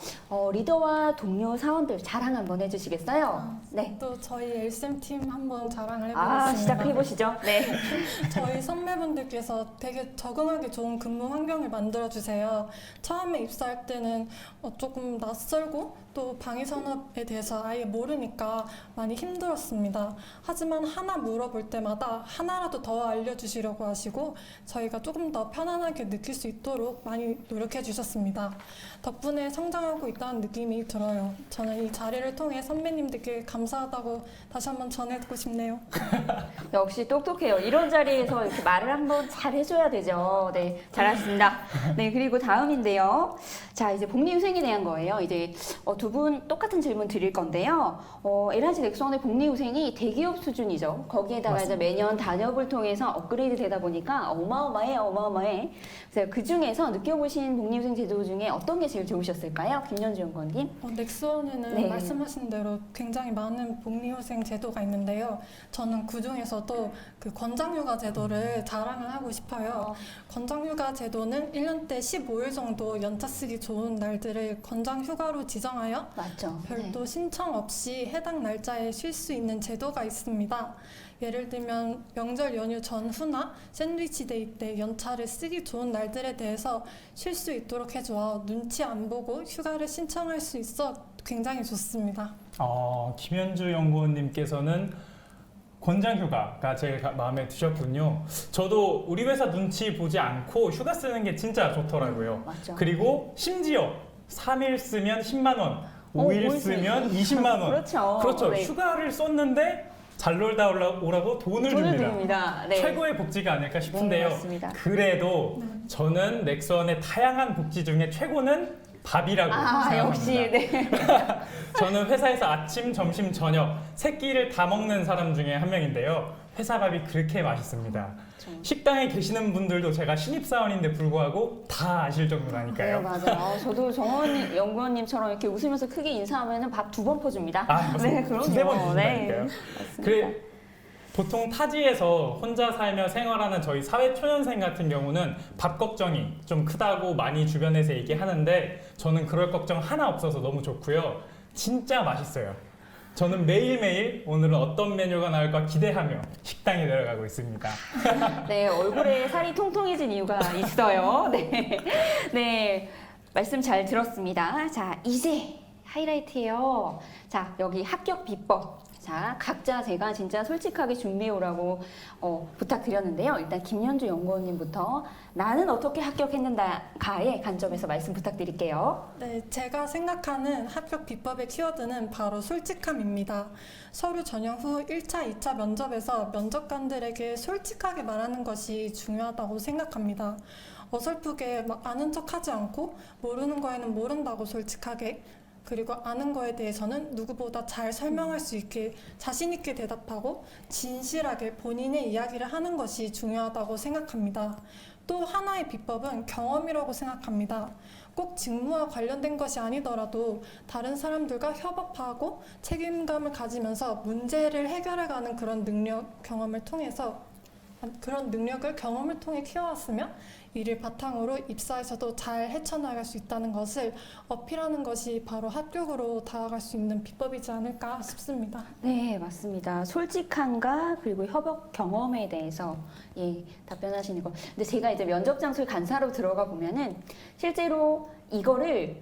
리더와 동료 사원들 자랑 한번 해주시겠어요? 네. 또 저희 LSM팀 한번 자랑을 해보겠습니다. 시작해보시죠. 네. 저희 선배분들께서 되게 적응하기 좋은 근무 환경을 만들어주세요. 처음에 입사할 때는 조금 낯설고 또 방위산업에 대해서 아예 모르니까 많이 힘들었습니다. 하지만 하나 물어볼 때마다 하나라도 더 알려주시려고 하시고 저희가 조금 더 편안하게 느낄 수 있도록 많이 노력해 주셨습니다. 덕분에 성장하고 있다는 느낌이 들어요. 저는 이 자리를 통해 선배님들께 감사하다고 다시 한번 전해드리고 싶네요. 역시 똑똑해요. 이런 자리에서 이렇게 말을 한번 잘 해줘야 되죠. 네, 잘하셨습니다. 네, 그리고 다음인데요. 자, 이제 복리후생에 대한 거예요. 이제 두 분 똑같은 질문 드릴 건데요. LG 넥스원의 복리후생이 대기업 수준이죠. 거기에다가 이제 매년 단협을 통해서 업그레이드 되다 보니까 어마어마해. 그래서 그 중에서 느껴보신 복리후생 제도 중에 어떤 게 제일 좋으셨을까요? 김연주 연구원님. 넥스원에는 네. 말씀하신 대로 굉장히 많은 복리후생 제도가 있는데요. 저는 그 중에서도 그 권장휴가 제도를 자랑을 하고 싶어요. 권장휴가 제도는 1년 때 15일 정도 연차 쓰기 좋은 날들을 권장휴가로 지정하여 맞죠. 별도 신청 없이 해당 날짜에 쉴 수 있는 제도가 있습니다. 예를 들면 명절 연휴 전후나 샌드위치 데이 때 연차를 쓰기 좋은 날들에 대해서 쉴 수 있도록 해줘 눈치 안 보고 휴가를 신청할 수 있어 굉장히 좋습니다. 김현주 연구원님께서는 권장휴가가 제일 마음에 드셨군요. 저도 우리 회사 눈치 보지 않고 휴가 쓰는 게 진짜 좋더라고요. 맞죠. 그리고 심지어 3일 쓰면 10만 원, 5일 쓰면 20만 원. 그렇죠. 그렇죠. 네. 휴가를 썼는데 잘 놀다 오라고 돈을 돈을 줍니다. 드립니다. 네. 최고의 복지가 아닐까 싶은데요. 네, 맞습니다. 그래도 저는 넥스원의 다양한 복지 중에 최고는 밥이라고 생각합니다. 역시 네. 저는 회사에서 아침, 점심, 저녁 세 끼를 다 먹는 사람 중에 한 명인데요. 회사 밥이 그렇게 맛있습니다. 식당에 계시는 분들도 제가 신입사원인데 불구하고 다 아실 네, 정도라니까요. 맞아요. 저도 정원 연구원님처럼 이렇게 웃으면서 크게 인사하면 밥 2번 퍼줍니다. 아, 네, 그럼요. 두세 번 네, 주신다니까요. 맞습니다. 그래, 보통 타지에서 혼자 살며 생활하는 저희 사회 초년생 같은 경우는 밥 걱정이 좀 크다고 많이 주변에서 얘기하는데 저는 그럴 걱정 하나 없어서 너무 좋고요. 진짜 맛있어요. 저는 매일매일 오늘은 어떤 메뉴가 나올까 기대하며 식당에 내려가고 있습니다. 네, 얼굴에 살이 통통해진 이유가 있어요. 네. 네. 말씀 잘 들었습니다. 자, 이제 하이라이트예요. 자, 여기 합격 비법. 자, 각자 제가 진짜 솔직하게 준비해 오라고 부탁드렸는데요. 일단 김연주 연구원님부터 나는 어떻게 합격했는가의 관점에서 말씀 부탁드릴게요. 네, 제가 생각하는 합격 비법의 키워드는 바로 솔직함입니다. 서류 전형 후 1차, 2차 면접에서 면접관들에게 솔직하게 말하는 것이 중요하다고 생각합니다. 어설프게 막 아는 척하지 않고 모르는 거에는 모른다고 솔직하게, 그리고 아는 거에 대해서는 누구보다 잘 설명할 수 있게 자신 있게 대답하고 진실하게 본인의 이야기를 하는 것이 중요하다고 생각합니다. 또 하나의 비법은 경험이라고 생각합니다. 꼭 직무와 관련된 것이 아니더라도 다른 사람들과 협업하고 책임감을 가지면서 문제를 해결해가는 그런 경험을 통해 키워왔으면 이를 바탕으로 입사에서도 잘 헤쳐나갈 수 있다는 것을 어필하는 것이 바로 합격으로 다가갈 수 있는 비법이지 않을까 싶습니다. 네, 맞습니다. 솔직함과 그리고 협업 경험에 대해서 답변하시는 거. 근데 제가 이제 면접 장소에 간사로 들어가 보면은 실제로 이거를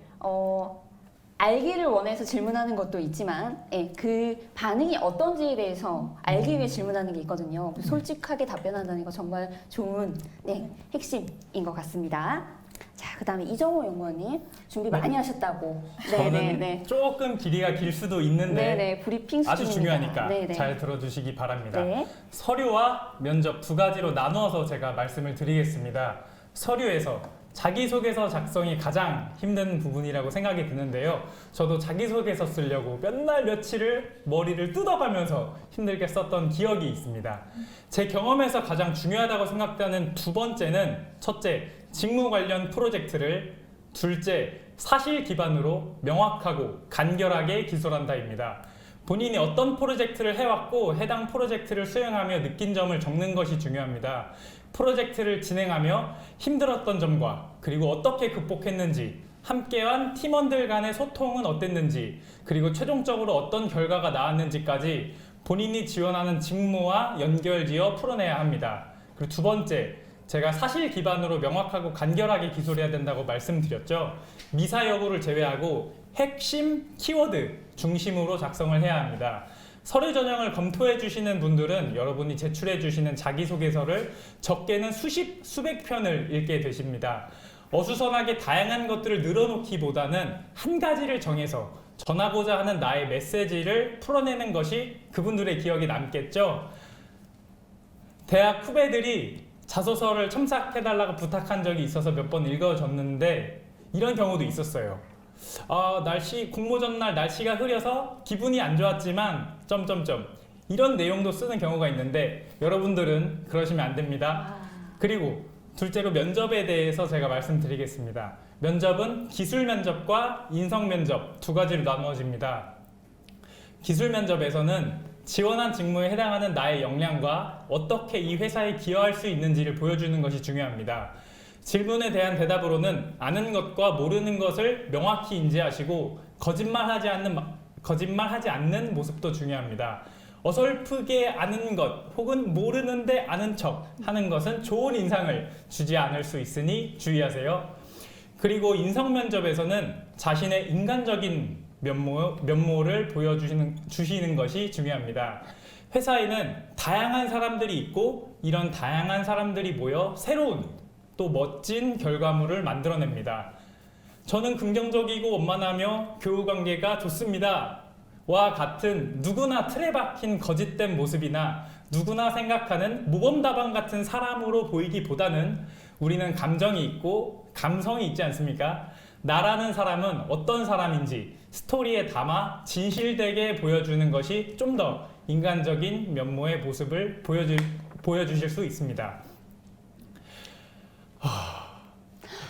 알기를 원해서 질문하는 것도 있지만 그 반응이 어떤지에 대해서 알기 위해 질문하는 게 있거든요. 솔직하게 답변한다는 거 정말 좋은 핵심인 것 같습니다. 자, 그다음에 이정호 연구원님 준비 많이 하셨다고. 저는 조금 길이가 길 수도 있는데 브리핑 아주 수준입니다. 중요하니까 잘 들어주시기 바랍니다. 네. 서류와 면접 두 가지로 나누어서 제가 말씀을 드리겠습니다. 서류에서 자기소개서 작성이 가장 힘든 부분이라고 생각이 드는데요. 저도 자기소개서 쓰려고 몇 날 며칠을 머리를 뜯어가면서 힘들게 썼던 기억이 있습니다. 제 경험에서 가장 중요하다고 생각되는 두 번째는 첫째, 직무 관련 프로젝트를, 둘째, 사실 기반으로 명확하고 간결하게 기술한다입니다. 본인이 어떤 프로젝트를 해왔고 해당 프로젝트를 수행하며 느낀 점을 적는 것이 중요합니다. 프로젝트를 진행하며 힘들었던 점과 그리고 어떻게 극복했는지, 함께한 팀원들 간의 소통은 어땠는지, 그리고 최종적으로 어떤 결과가 나왔는지까지 본인이 지원하는 직무와 연결지어 풀어내야 합니다. 그리고 두 번째, 제가 사실 기반으로 명확하고 간결하게 기술해야 된다고 말씀드렸죠. 미사 여부를 제외하고 핵심 키워드 중심으로 작성을 해야 합니다. 서류 전형을 검토해 주시는 분들은 여러분이 제출해 주시는 자기소개서를 적게는 수백 편을 읽게 되십니다. 어수선하게 다양한 것들을 늘어놓기보다는 한 가지를 정해서 전하고자 하는 나의 메시지를 풀어내는 것이 그분들의 기억에 남겠죠. 대학 후배들이 자소서를 첨삭해달라고 부탁한 적이 있어서 몇 번 읽어줬는데 이런 경우도 있었어요. 공모 전날 날씨가 흐려서 기분이 안 좋았지만 이런 내용도 쓰는 경우가 있는데 여러분들은 그러시면 안 됩니다. 그리고 둘째로 면접에 대해서 제가 말씀드리겠습니다. 면접은 기술 면접과 인성 면접 두 가지로 나누어집니다. 기술 면접에서는 지원한 직무에 해당하는 나의 역량과 어떻게 이 회사에 기여할 수 있는지를 보여주는 것이 중요합니다. 질문에 대한 대답으로는 아는 것과 모르는 것을 명확히 인지하시고 거짓말하지 않는 모습도 중요합니다. 어설프게 아는 것 혹은 모르는데 아는 척 하는 것은 좋은 인상을 주지 않을 수 있으니 주의하세요. 그리고 인성 면접에서는 자신의 인간적인 면모를 보여주시는 것이 중요합니다. 회사에는 다양한 사람들이 있고 이런 다양한 사람들이 모여 새로운 또 멋진 결과물을 만들어냅니다. 저는 긍정적이고 원만하며 교우 관계가 좋습니다. 같은 누구나 틀에 박힌 거짓된 모습이나 누구나 생각하는 모범답안 같은 사람으로 보이기보다는 우리는 감정이 있고 감성이 있지 않습니까? 나라는 사람은 어떤 사람인지 스토리에 담아 진실되게 보여주는 것이 좀 더 인간적인 면모의 모습을 보여주실 수 있습니다.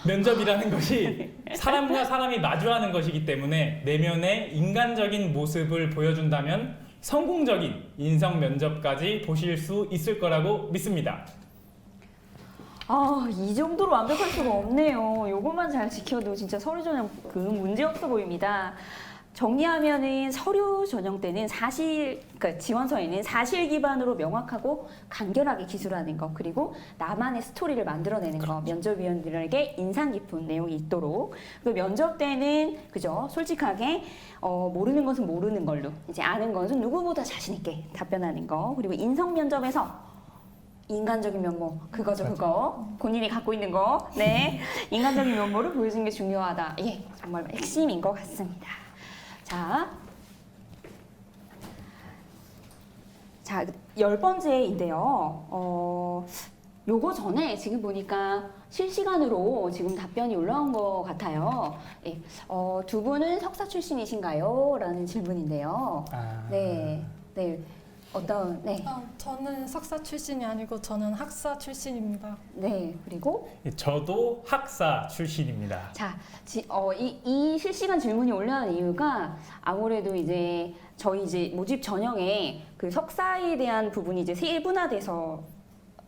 면접이라는 것이 사람과 사람이 마주하는 것이기 때문에 내면의 인간적인 모습을 보여준다면 성공적인 인성 면접까지 보실 수 있을 거라고 믿습니다. 이 정도로 완벽할 수가 없네요. 요것만 잘 지켜도 진짜 서류 전형 문제 없어 보입니다. 정리하면은 서류 전형 때는 그러니까 지원서에는 사실 기반으로 명확하고 간결하게 기술하는 것, 그리고 나만의 스토리를 만들어내는 것, 면접위원들에게 인상 깊은 내용이 있도록. 그리고 면접 때는 그죠, 솔직하게 모르는 것은 모르는 걸로, 이제 아는 것은 누구보다 자신 있게 답변하는 거. 그리고 인성 면접에서 인간적인 면모, 그거죠, 그거. 본인이 갖고 있는 거. 네. 인간적인 면모를 보여주는 게 중요하다. 이게 정말 핵심인 것 같습니다. 자, 10번째인데요. 요거 전에 지금 보니까 실시간으로 지금 답변이 올라온 것 같아요. 예. 두 분은 석사 출신이신가요? 라는 질문인데요. 네. 네. 네. 저는 석사 출신이 아니고 저는 학사 출신입니다. 네. 그리고 저도 학사 출신입니다. 자, 이 실시간 질문이 올라온 이유가 아무래도 이제 저희 이제 모집 전형에 그 석사에 대한 부분이 이제 세분화돼서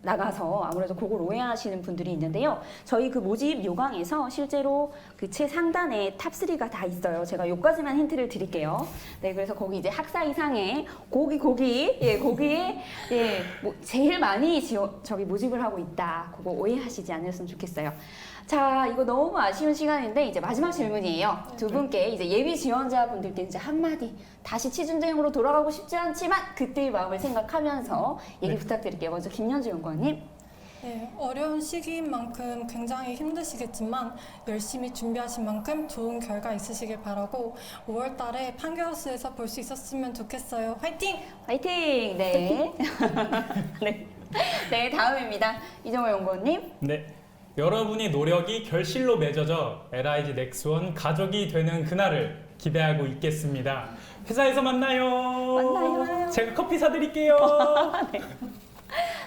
나가서 아무래도 그걸 오해하시는 분들이 있는데요. 저희 그 모집 요강에서 실제로 그 최상단에 탑3가 다 있어요. 제가 요까지만 힌트를 드릴게요. 네, 그래서 거기 이제 학사 이상의 거기에 제일 많이 저기 모집을 하고 있다. 그거 오해하시지 않으셨으면 좋겠어요. 자, 이거 너무 아쉬운 시간인데 이제 마지막 질문이에요. 두 분께 이제 예비 지원자분들께 이제 한마디, 다시 취준대행으로 돌아가고 싶지 않지만 그때의 마음을 생각하면서 얘기 부탁드릴게요. 먼저 김연주 연구원님. 네, 어려운 시기인 만큼 굉장히 힘드시겠지만 열심히 준비하신 만큼 좋은 결과 있으시길 바라고 5월 달에 판교하우스에서 볼 수 있었으면 좋겠어요. 화이팅! 화이팅! 네. 네. 네, 다음입니다. 이정호 연구원님. 네. 여러분이 노력이 결실로 맺어져 LIG 넥스원 가족이 되는 그날을 기대하고 있겠습니다. 회사에서 만나요. 만나요. 제가 커피 사드릴게요.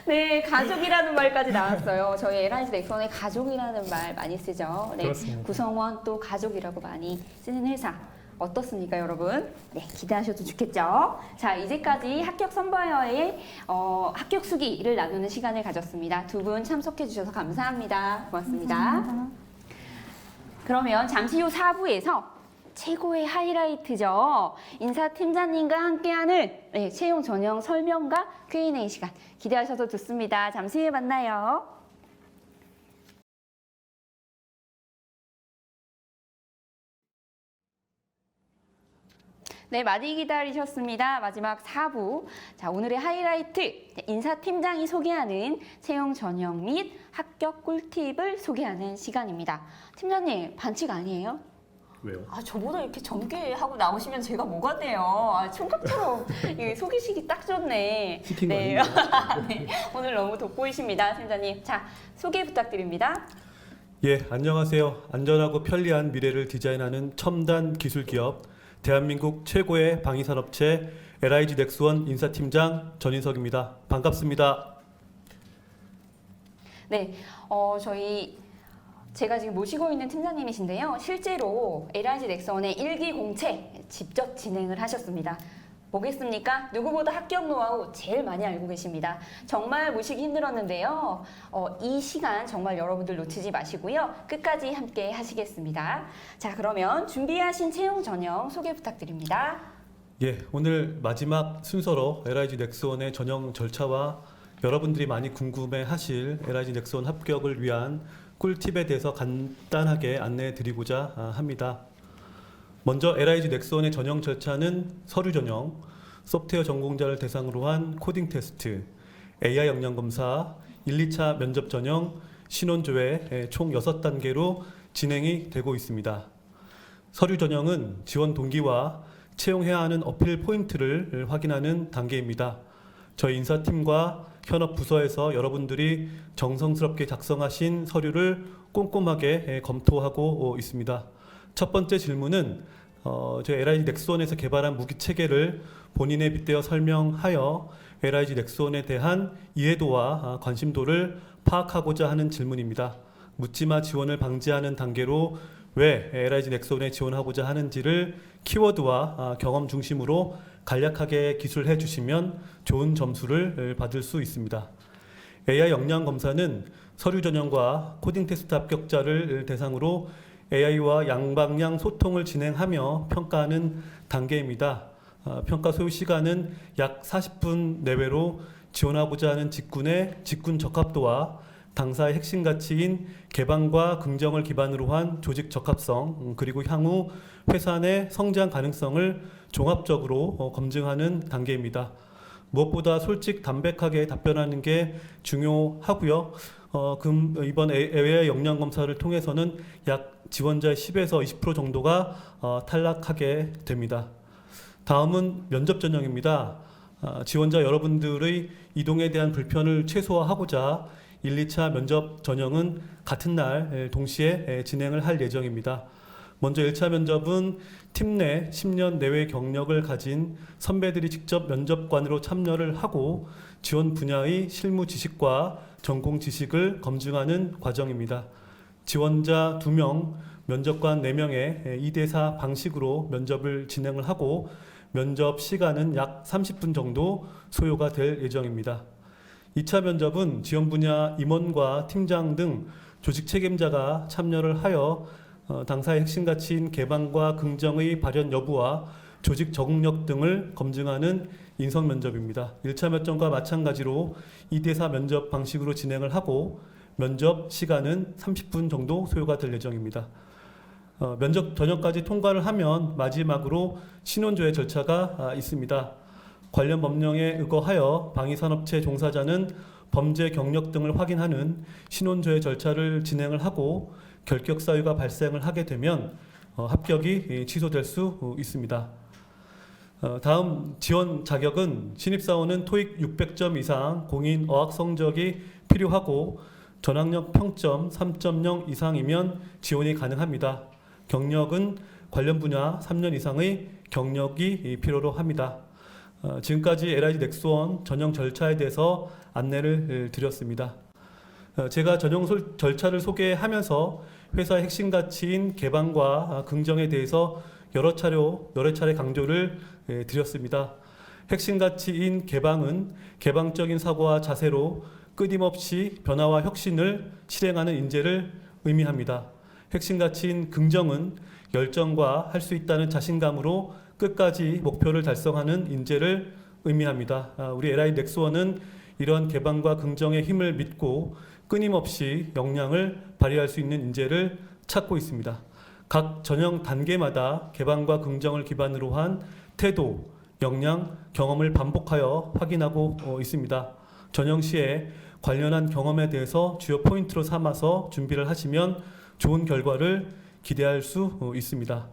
네, 가족이라는 말까지 나왔어요. 저희 LIG 넥스원에 가족이라는 말 많이 쓰죠. 네, 그렇습니다. 구성원 또 가족이라고 많이 쓰는 회사. 어떻습니까, 여러분? 네, 기대하셔도 좋겠죠? 자, 이제까지 합격 선보여의 합격 수기를 나누는 시간을 가졌습니다. 두 분 참석해 주셔서 감사합니다. 고맙습니다. 그러면 잠시 후 4부에서 최고의 하이라이트죠. 인사팀장님과 함께하는 채용 전형 설명과 Q&A 시간 기대하셔도 좋습니다. 잠시 후에 만나요. 네, 많이 기다리셨습니다. 마지막 4부. 자, 오늘의 하이라이트. 인사팀장이 소개하는 채용 전형 및 합격 꿀팁을 소개하는 시간입니다. 팀장님, 반칙 아니에요? 왜요? 저보다 이렇게 젊게 하고 나오시면 제가 뭐가 돼요? 총각처럼 소개식이 딱 좋네. 시킨 거 네. 아니에요? 네. 오늘 너무 돋보이십니다, 팀장님. 자, 소개 부탁드립니다. 예, 안녕하세요. 안전하고 편리한 미래를 디자인하는 첨단 기술 기업 대한민국 최고의 방위산업체 LIG 넥스원 인사팀장 전인석입니다. 반갑습니다. 네, 제가 지금 모시고 있는 팀장님이신데요. 실제로 LIG 넥스원의 1기 공채 직접 진행을 하셨습니다. 뭐겠습니까? 누구보다 합격 노하우 제일 많이 알고 계십니다. 정말 모시기 힘들었는데요. 이 시간 정말 여러분들 놓치지 마시고요. 끝까지 함께 하시겠습니다. 자, 그러면 준비하신 채용 전형 소개 부탁드립니다. 예, 오늘 마지막 순서로 LIG 넥스원의 전형 절차와 여러분들이 많이 궁금해하실 LIG 넥스원 합격을 위한 꿀팁에 대해서 간단하게 안내해 드리고자 합니다. 먼저 LIG 넥스원의 전형 절차는 서류 전형, 소프트웨어 전공자를 대상으로 한 코딩 테스트, AI 역량 검사, 1, 2차 면접 전형, 신원 조회 총 6단계로 진행이 되고 있습니다. 서류 전형은 지원 동기와 채용해야 하는 어필 포인트를 확인하는 단계입니다. 저희 인사팀과 현업 부서에서 여러분들이 정성스럽게 작성하신 서류를 꼼꼼하게 검토하고 있습니다. 첫 번째 질문은 저희 LIG 넥스원에서 개발한 무기 체계를 본인에 빗대어 설명하여 LIG 넥스원에 대한 이해도와 관심도를 파악하고자 하는 질문입니다. 묻지마 지원을 방지하는 단계로 왜 LIG 넥스원에 지원하고자 하는지를 키워드와 경험 중심으로 간략하게 기술해 주시면 좋은 점수를 받을 수 있습니다. AI 역량 검사는 서류 전형과 코딩 테스트 합격자를 대상으로 AI와 양방향 소통을 진행하며 평가하는 단계입니다. 평가 소요 시간은 약 40분 내외로 지원하고자 하는 직군의 직군 적합도와 당사의 핵심 가치인 개방과 긍정을 기반으로 한 조직 적합성, 그리고 향후 회사 내 성장 가능성을 종합적으로 검증하는 단계입니다. 무엇보다 솔직 담백하게 답변하는 게 중요하고요. 이번 AI 역량 검사를 통해서는 약 지원자의 10에서 20% 정도가 탈락하게 됩니다. 다음은 면접 전형입니다. 지원자 여러분들의 이동에 대한 불편을 최소화하고자 1, 2차 면접 전형은 같은 날 동시에 진행을 할 예정입니다. 먼저 1차 면접은 팀 내 10년 내외 경력을 가진 선배들이 직접 면접관으로 참여를 하고 지원 분야의 실무 지식과 전공 지식을 검증하는 과정입니다. 지원자 2명, 면접관 4명의 2대4 방식으로 면접을 진행을 하고 면접 시간은 약 30분 정도 소요가 될 예정입니다. 2차 면접은 지원 분야 임원과 팀장 등 조직 책임자가 참여를 하여 당사의 핵심 가치인 개방과 긍정의 발현 여부와 조직 적응력 등을 검증하는 인성 면접입니다. 1차 면접과 마찬가지로 2대4 면접 방식으로 진행을 하고 면접 시간은 30분 정도 소요가 될 예정입니다. 면접 전형까지 통과를 하면 마지막으로 신원조회 절차가 있습니다. 관련 법령에 의거하여 방위산업체 종사자는 범죄 경력 등을 확인하는 신원조회 절차를 진행을 하고 결격 사유가 발생을 하게 되면 합격이 취소될 수 있습니다. 다음 지원 자격은 신입사원은 토익 600점 이상 공인 어학 성적이 필요하고 전학력 평점 3.0 이상이면 지원이 가능합니다. 경력은 관련 분야 3년 이상의 경력이 필요로 합니다. 지금까지 LIG 넥스원 전형 절차에 대해서 안내를 드렸습니다. 제가 전형 절차를 소개하면서 회사의 핵심 가치인 개방과 긍정에 대해서 여러 차례 강조를 드렸습니다. 핵심 가치인 개방은 개방적인 사고와 자세로 끊임없이 변화와 혁신을 실행하는 인재를 의미합니다. 핵심 가치인 긍정은 열정과 할 수 있다는 자신감으로 끝까지 목표를 달성하는 인재를 의미합니다. 우리 LIG 넥스원은 이러한 개방과 긍정의 힘을 믿고 끊임없이 역량을 발휘할 수 있는 인재를 찾고 있습니다. 각 전형 단계마다 개방과 긍정을 기반으로 한 태도, 역량, 경험을 반복하여 확인하고 있습니다. 전형 시에 관련한 경험에 대해서 주요 포인트로 삼아서 준비를 하시면 좋은 결과를 기대할 수 있습니다.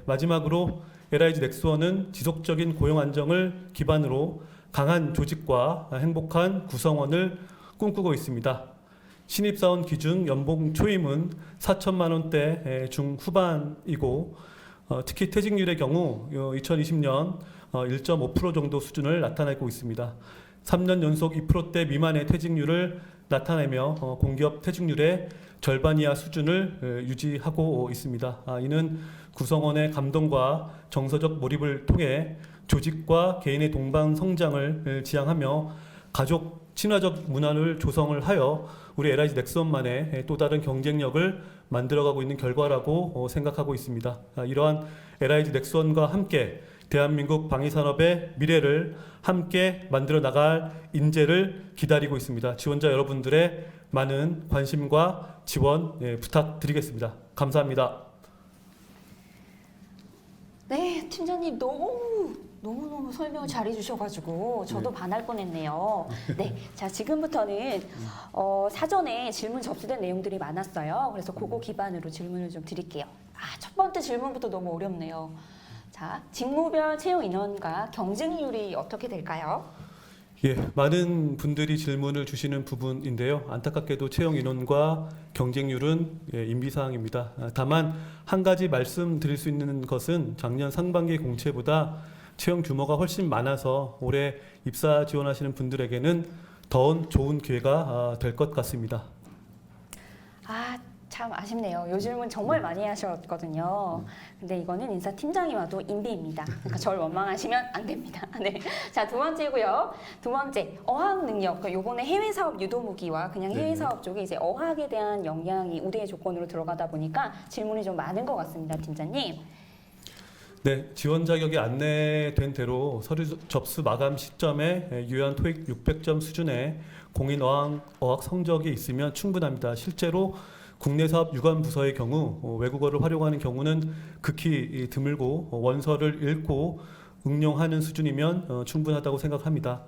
마지막으로 LIG 넥스원은 지속적인 고용 안정을 기반으로 강한 조직과 행복한 구성원을 꿈꾸고 있습니다. 신입사원 기준 연봉 초임은 4천만 원대 중후반이고 특히 퇴직률의 경우 2020년 1.5% 정도 수준을 나타내고 있습니다. 3년 연속 2%대 미만의 퇴직률을 나타내며 공기업 퇴직률의 절반 이하 수준을 유지하고 있습니다. 이는 구성원의 감동과 정서적 몰입을 통해 조직과 개인의 동반 성장을 지향하며 가족 친화적 문화를 조성을 하여 우리 LIG 넥스원만의 또 다른 경쟁력을 만들어가고 있는 결과라고 생각하고 있습니다. 이러한 LIG 넥스원과 함께 대한민국 방위산업의 미래를 함께 만들어 나갈 인재를 기다리고 있습니다. 지원자 여러분들의 많은 관심과 지원 부탁드리겠습니다. 감사합니다. 네, 팀장님 너무너무 설명 잘 해주셔가지고 저도 반할 뻔했네요. 네, 자 지금부터는 사전에 질문 접수된 내용들이 많았어요. 그래서 그거 기반으로 질문을 좀 드릴게요. 첫 번째 질문부터 너무 어렵네요. 자, 자, 직무별 채용 인원과 경쟁률이 어떻게 될까요? 예, 많은 분들이 질문을 주시는 부분인데요. 안타깝게도 채용 인원과 경쟁률은 임비사항입니다. 다만 한 가지 말씀드릴 수 있는 것은 작년 상반기 공채보다 채용 규모가 훨씬 많아서 올해 입사 지원하시는 분들에게는 더 좋은 기회가 될 것 같습니다. 아, 참 아쉽네요. 요 질문 정말 많이 하셨거든요. 근데 이거는 인사팀장이 와도 인비입니다. 그러니까 저를 원망하시면 안 됩니다. 네. 자, 두 번째고요. 두 번째, 어학 능력. 요번에 해외 사업 유도무기와 그냥 해외 사업 쪽에 이제 어학에 대한 역량이 우대의 조건으로 들어가다 보니까 질문이 좀 많은 것 같습니다, 팀장님. 네, 지원 자격이 안내된 대로 서류 접수 마감 시점에 유효한 토익 600점 수준의 공인 어학 성적이 있으면 충분합니다. 실제로 국내 사업 유관 부서의 경우 외국어를 활용하는 경우는 극히 드물고 원서를 읽고 응용하는 수준이면 충분하다고 생각합니다.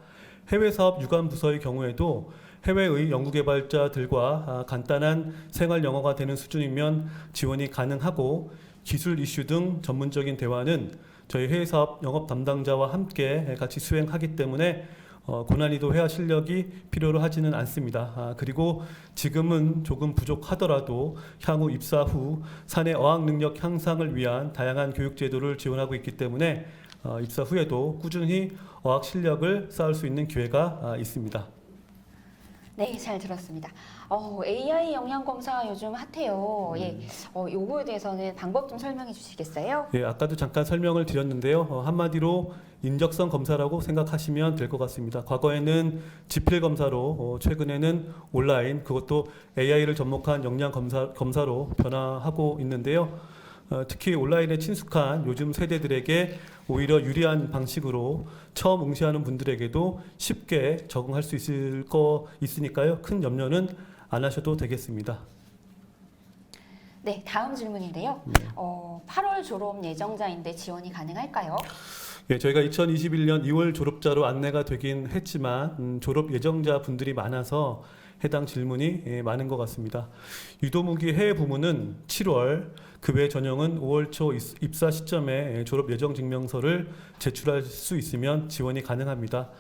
해외 사업 유관 부서의 경우에도 해외의 연구개발자들과 간단한 생활 영어가 되는 수준이면 지원이 가능하고 기술 이슈 등 전문적인 대화는 저희 해외 사업 영업 담당자와 함께 같이 수행하기 때문에 고난이도 회화 실력이 필요로 하지는 않습니다. 그리고 지금은 조금 부족하더라도 향후 입사 후 사내 어학 능력 향상을 위한 다양한 교육 제도를 지원하고 있기 때문에 입사 후에도 꾸준히 어학 실력을 쌓을 수 있는 기회가 있습니다. 네, 잘 들었습니다. AI 영양 검사 요즘 핫해요. 예, 요거에 대해서는 방법 좀 설명해 주시겠어요? 예, 아까도 잠깐 설명을 드렸는데요. 한마디로 인적성 검사라고 생각하시면 될 것 같습니다. 과거에는 지필 검사로, 최근에는 온라인, 그것도 AI를 접목한 영양 검사로 변화하고 있는데요. 특히 온라인에 친숙한 요즘 세대들에게 오히려 유리한 방식으로 처음 응시하는 분들에게도 쉽게 적응할 수 있으니까요. 큰 염려는 안 하셔도 되겠습니다. 네, 다음 질문인데요. 8월 졸업 예정자인데 지원이 가능할까요? 예, 저희가 2021년 2월 졸업자로 안내가 되긴 했지만 졸업 예정자 분들이 많아서 해당 질문이 많은 것 같습니다. 유도무기 해외 부문은 7월, 그 외 전형은 5월 초 입사 시점에 졸업 예정 증명서를 제출할 수 있으면 지원이 가능합니다.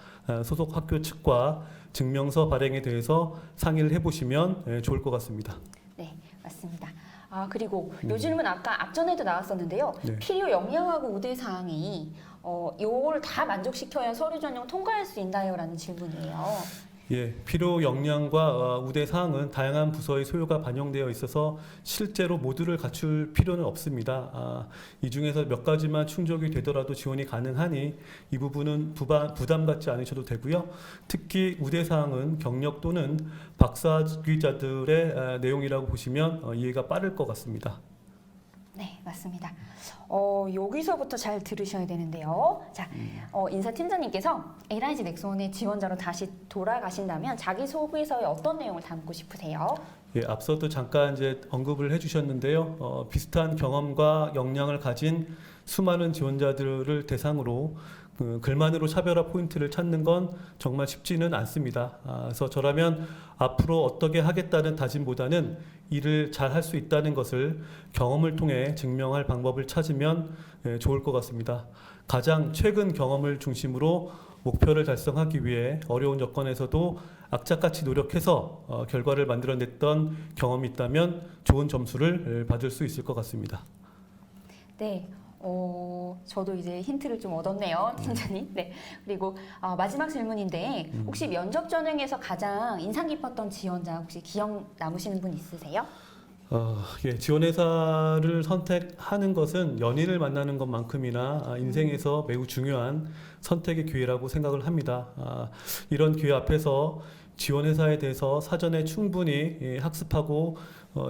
소속 학교 측과 증명서 발행에 대해서 상의를 해보시면 좋을 것 같습니다. 네, 맞습니다. 아, 그리고 요 질문 아까 앞전에도 나왔었는데요. 네. 필요 역량하고 우대 사항이 요걸 다 만족시켜야 서류 전형 통과할 수 있나요? 라는 질문이에요. 예, 필요 역량과 우대 사항은 다양한 부서의 소요가 반영되어 있어서 실제로 모두를 갖출 필요는 없습니다. 이 중에서 몇 가지만 충족이 되더라도 지원이 가능하니 이 부분은 부담 갖지 않으셔도 되고요. 특히 우대 사항은 경력 또는 박사학위자들의 내용이라고 보시면 이해가 빠를 것 같습니다. 네, 맞습니다. 여기서부터 잘 들으셔야 되는데요. 자, 인사팀장님께서 LIG 넥스원의 지원자로 다시 돌아가신다면 자기소개서에 어떤 내용을 담고 싶으세요? 예, 앞서도 잠깐 이제 언급을 해주셨는데요. 비슷한 경험과 역량을 가진 수많은 지원자들을 대상으로 글만으로 차별화 포인트를 찾는 건 정말 쉽지는 않습니다. 그래서 저라면 앞으로 어떻게 하겠다는 다짐보다는 일을 잘 할 수 있다는 것을 경험을 통해 증명할 방법을 찾으면 좋을 것 같습니다. 가장 최근 경험을 중심으로 목표를 달성하기 위해 어려운 여건에서도 악착같이 노력해서 결과를 만들어냈던 경험이 있다면 좋은 점수를 받을 수 있을 것 같습니다. 네. 저도 이제 힌트를 좀 얻었네요, 팀장님. 네. 그리고 마지막 질문인데 혹시 면접 전형에서 가장 인상 깊었던 지원자 혹시 기억 남으시는 분 있으세요? 예, 지원회사를 선택하는 것은 연인을 만나는 것만큼이나 인생에서 매우 중요한 선택의 기회라고 생각을 합니다. 이런 기회 앞에서 지원회사에 대해서 사전에 충분히 학습하고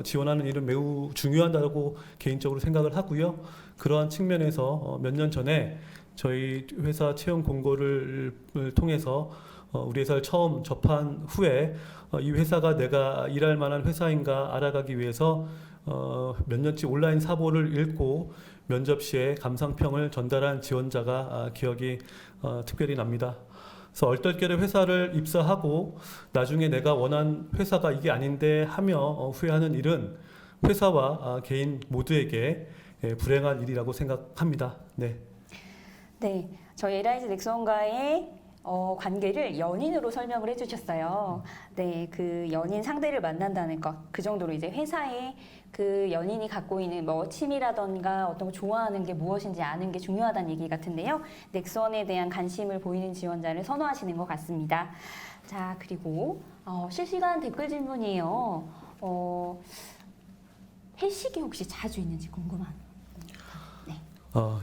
지원하는 일은 매우 중요하다고 개인적으로 생각을 하고요. 그러한 측면에서 몇 년 전에 저희 회사 채용 공고를 통해서 우리 회사를 처음 접한 후에 이 회사가 내가 일할 만한 회사인가 알아가기 위해서 몇 년치 온라인 사보를 읽고 면접 시에 감상평을 전달한 지원자가 기억이 특별히 납니다. 그래서 얼떨결에 회사를 입사하고 나중에 내가 원한 회사가 이게 아닌데 하며 후회하는 일은 회사와 개인 모두에게 불행한 일이라고 생각합니다. 네. 네, 저희 LIG 넥스원과의 관계를 연인으로 설명을 해주셨어요. 네, 그 연인 상대를 만난다는 것, 그 정도로 이제 회사에 그 연인이 갖고 있는 뭐 취미라던가 어떤 거 좋아하는 게 무엇인지 아는 게 중요하다는 얘기 같은데요. 넥스원에 대한 관심을 보이는 지원자를 선호하시는 것 같습니다. 자, 그리고 실시간 댓글 질문이에요. 회식이 혹시 자주 있는지 궁금한.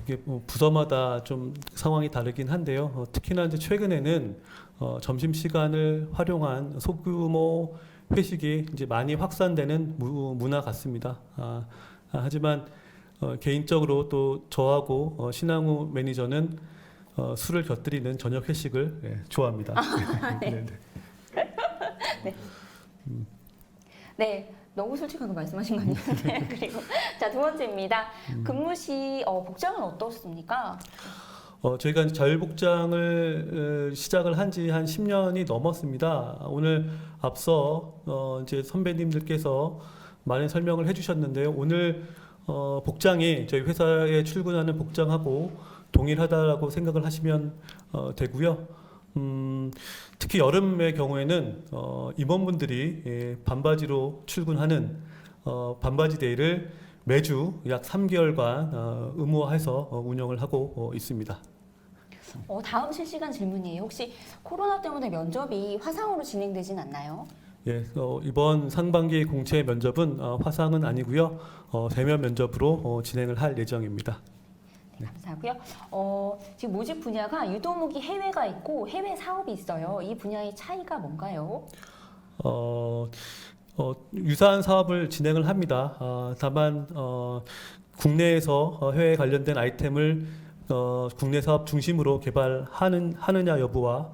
이게 뭐 부서마다 좀 상황이 다르긴 한데요. 특히나 이제 최근에는 점심 시간을 활용한 소규모 회식이 이제 많이 확산되는 문화 같습니다. 하지만 개인적으로 또 저하고 신항우 매니저는 술을 곁들이는 저녁 회식을 좋아합니다. 네. 네, 너무 솔직한 거 말씀하신 거 아니에요? 그리고 자, 두 번째입니다. 근무 시 복장은 어떻습니까? 저희가 이제 자율복장을 시작을 한 지 한 10년이 넘었습니다. 오늘 앞서 이제 선배님들께서 많은 설명을 해주셨는데요. 오늘 복장이 저희 회사에 출근하는 복장하고 동일하다라고 생각을 하시면 되고요. 특히 여름의 경우에는 임원분들이 반바지로 출근하는 반바지 데이를 매주 약 3개월간 의무화해서 운영을 하고 있습니다. 다음 실시간 질문이에요. 혹시 코로나 때문에 면접이 화상으로 진행되진 않나요? 예, 이번 상반기 공채 면접은 화상은 아니고요. 대면 면접으로 진행을 할 예정입니다. 네, 감사하고요. 지금 모집 분야가 유도무기 해외가 있고 해외 사업이 있어요. 이 분야의 차이가 뭔가요? 유사한 사업을 진행을 합니다. 다만 국내에서 해외 관련된 아이템을 국내 사업 중심으로 개발하느냐 여부와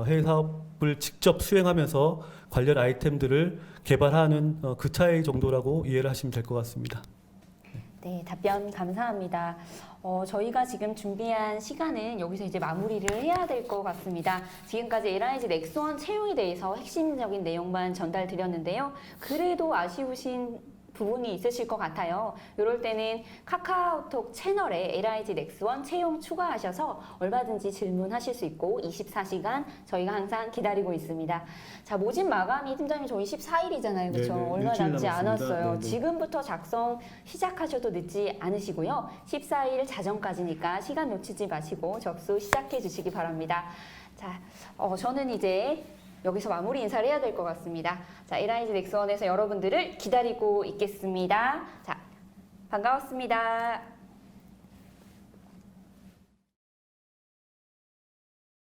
해외 사업을 직접 수행하면서 관련 아이템들을 개발하는 그 차이 정도라고 이해를 하시면 될 것 같습니다. 네, 답변 감사합니다. 저희가 지금 준비한 시간은 여기서 이제 마무리를 해야 될 것 같습니다. 지금까지 LIG 넥스원 채용에 대해서 핵심적인 내용만 전달드렸는데요. 그래도 아쉬우신 부분이 있으실 것 같아요. 이럴 때는 카카오톡 채널에 LIG 넥스원 채용 추가하셔서 얼마든지 질문하실 수 있고 24시간 저희가 항상 기다리고 있습니다. 자, 모집 마감이 팀장님 저희 14일이잖아요. 그렇죠? 네네, 얼마 일주일 남지 남았습니다. 않았어요. 네네. 지금부터 작성 시작하셔도 늦지 않으시고요. 14일 자정까지니까 시간 놓치지 마시고 접수 시작해 주시기 바랍니다. 자, 저는 이제 여기서 마무리 인사를 해야 될 것 같습니다. 자, LIG 넥스원에서 여러분들을 기다리고 있겠습니다. 자, 반가웠습니다.